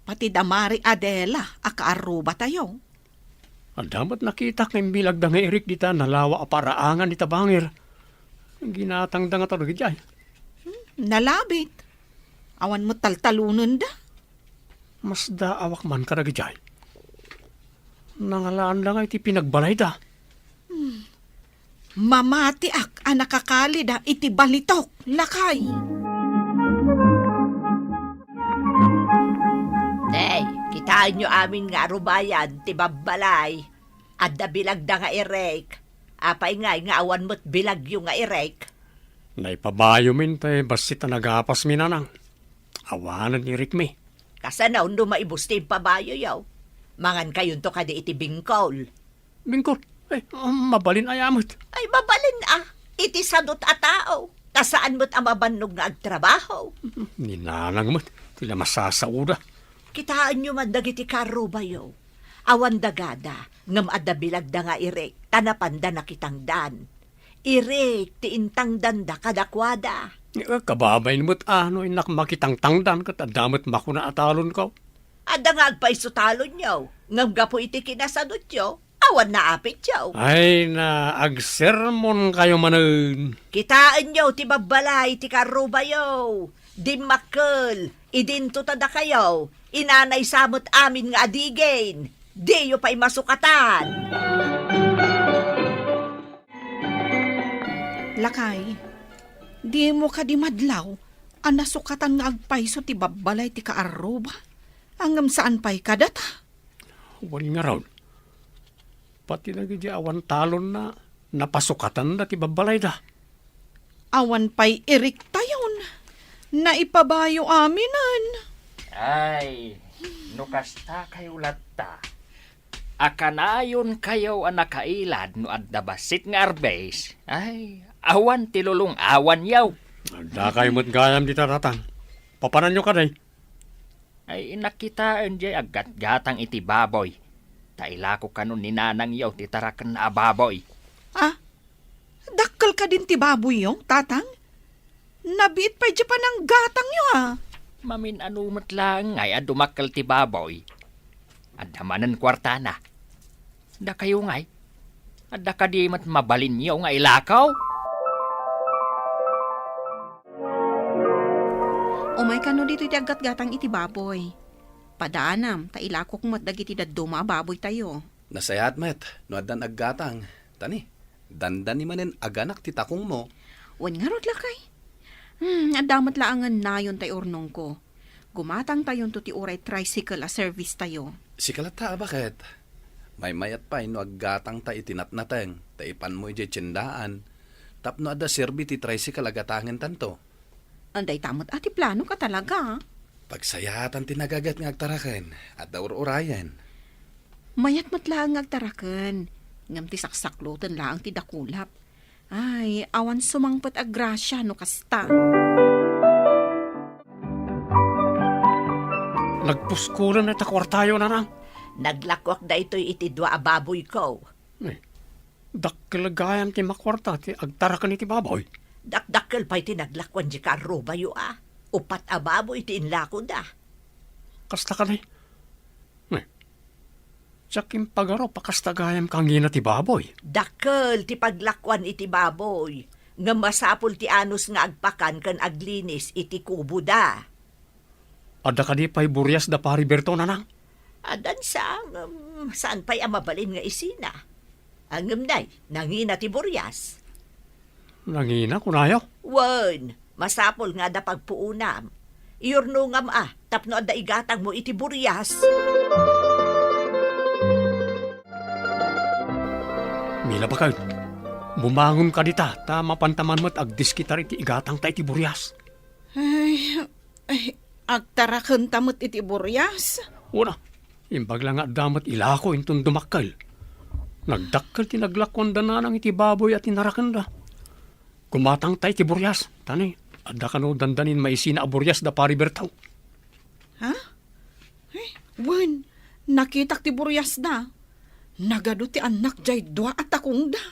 Pati damari Adela, akaaruba tayo. Damat nakita kay bilag da nga irik dita nalawa aparaangan ni tabangir. Ginatang da nga tarugid ay. Nalabit. Awan mo taltalunan da. Mas da awak man karagid ay. Nangalaan lang iti pinagbalay da. Mamati ak ang nakakali da iti balitok, lakay. Day, kitaan nyo amin nga rubayan, ti babbalay. At da bilag da nga irek. Apay nga awan mo't bilag yung nga irek. Naipabayo min tay basit na nagapas minanang. Awanan ni Rick mi. Kasanaw no maibusti pabayo yaw. Mangan kayon to kadi iti bingkol. Bingkol, mabalin ayamot. Ay babalin iti sadot a tao. Tasaan mo't amabannog nga agtrabaho. Ninanang mo't, tila masasauda. Kitaan nyo man dagiti karubayo. Awan dagada, ngam adda bilag da nga irek, tanapanda na kitang dan. Irek, ti intang danda kadakwada. Kababay mo't inak makitang tangdan kat adamot makuna atalon ko. Adda nga agpaiso talon nyo, ngam gapo iti kinasadot nyo, awan na apit nyo. Ay na, agsermon kayo manun. Kitaan nyo, ti babbalay, ti karubayo. Di makkel, idinto tada kayo, inanay samot amin nga adigen. Di yo pa'y masukatan. Lakay, di mo ka di madlaw, ang nasukatan nga agpaiso ti babbalay ti kaaruba. Angam saan pa'y kadata? Wal nga raw. Pati nagidi awan talon na napasukatan na ti babalay da. Awan pa'y irik tayon, na ipabayo aminan. Ay, no kasta kayo latta. Akanayon kayo ang nakailad no adda basit nga arbes. Ay, awan tilulong awan yaw. Da kayo mo't gayam di taratan. Papanan nyo ka day. Ay nakitaan jay agat-gatang iti baboy. Taila ko kanon ni nanang yaw ti tarakan na baboy. Dakkel ka din ti baboy yung, tatang? Nabiit pa di pa ng gatang nyo, Mamin anumat lang ngay dumakal ti baboy. Adamanan kwarta na. Da kayo ngay. Adda ka di mat mabalin niyo nga ilakaw. Umay kano dito iti agat-gatang iti baboy. Padaanam, tailakok mo't dagiti dadduma baboy tayo. Nasayat met, no adan aggatang. Tani, dandan ni manen aganak ti takong mo. Wan nga rod lakay. Adamat laangan nayon tay urnong ko. Gumatang tayon to ti uray tricycle a service tayo. Si kalata, bakit? May mayat pa, no aggatang ta itinatnateng. Taipan mo iti tsendaan. Tapno ada serbi ti tricycle agatangen tanto. Anday tamot ati plano ka talaga. Pagsayatan tinagagat nga agtaraken at daur-urayan. Mayat matlaang agtaraken. Ngam ti saksakloten laang ti dakulap. Ay, awan sumangpot agrasya no kasta. Nagpuskulan na takwartayo na nang. Naglakwak da ito'y iti dua a baboy ko. Dakilagayam ti makwarta ti agtarakan iti baboy. Dakdakkel pa'y tinaglakwan di karubayo Upat a baboy iti inlako da. Kasta ka na Tsakim pagaro pakastagayam kangina ti baboy. Dakkel ti paglakwan iti baboy. Nga masapul ti anos nga agpakan kan aglinis iti kubo da. Adda ka di pa'y buryas da pari Berto na nang. Adan saan pa'y amabalin nga isina. Angam day, nangina ti buryas. Nangina kunayo. Wen, masapul nga da pagpuunam. Iurnungam tapno adda igatang mo iti buryas. Mila ba kayo? Bumangon ka dita, tama pantaman mo't agdiskitar iti igatang ta iti buryas. Ay, agtaraken tamot iti buryas. Una, imbag lang nga damat ilako intong dumakkel. Nagdakkel ti naglakwan da na ng iti baboy at inarakan da. Kumatang ta iti buryas. Tani, adda ka no dandanin maisina a buryas da pari Bertaw. Wen, nakitak ti buryas da. Nagado ti anak jay dua at akong da.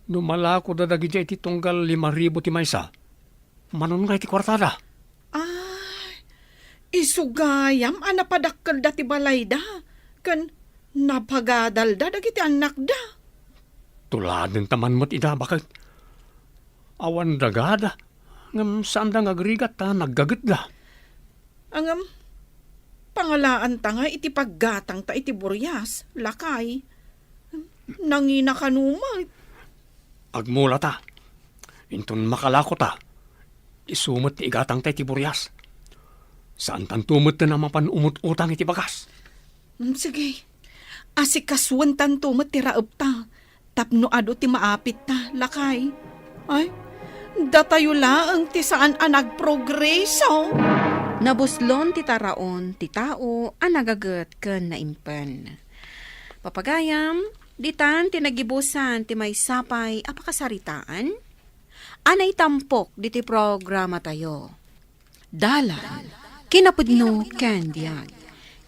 Numalako da dagi jay ti tunggal 5,000 ti maysa. Manon nga iti kwartada. Isugayam anapadakkel da ti balay da. Kan napagadal da dagiti anak da. Tuladen taman mo't ida bakit? Awan dagada. Ngam saan da ngagrigat ta naggagat da. Angam, Pangalaan ta nga iti paggatang ta iti buryas, lakay. Nangina kanuma. Agmula ta. Inton makalako ta. Isumot ti igatang tayo ti buryas. Saan tan tumot na mapan umut-utang iti bagas? Sige. Asikaswan tan tumot ti raop ta. Tapno ado ti maapit ta, lakay. Ay, datayo laang ti saan nagprogreso. Nabuslon ti taraon, ti tao, nagagat ken naimpen. Papagayam, ditan tinagibusan ti may sapay apakasaritaan, anay tampok diti programa tayo. Dalan, kinapudno ken biag.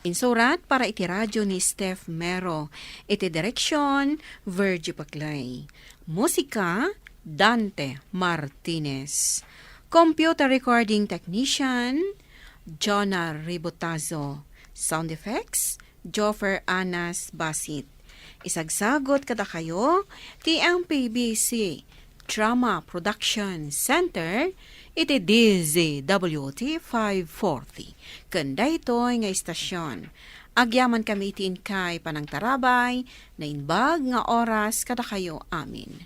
Insurat para iti radyo ni Steph Mero, iti direksyon Virgie Paclay. Musika, Dante Martinez. Computer recording technician, Jonah Ribotazo. Sound effects, Joffer Anas Basit. Isagsagot kada kayo, TMPBC Drama Production Center, iti DZWT 540. Kanda ito'y nga istasyon. Agyaman kami itiin kay panang tarabay, na inbag nga oras kada kayo amin.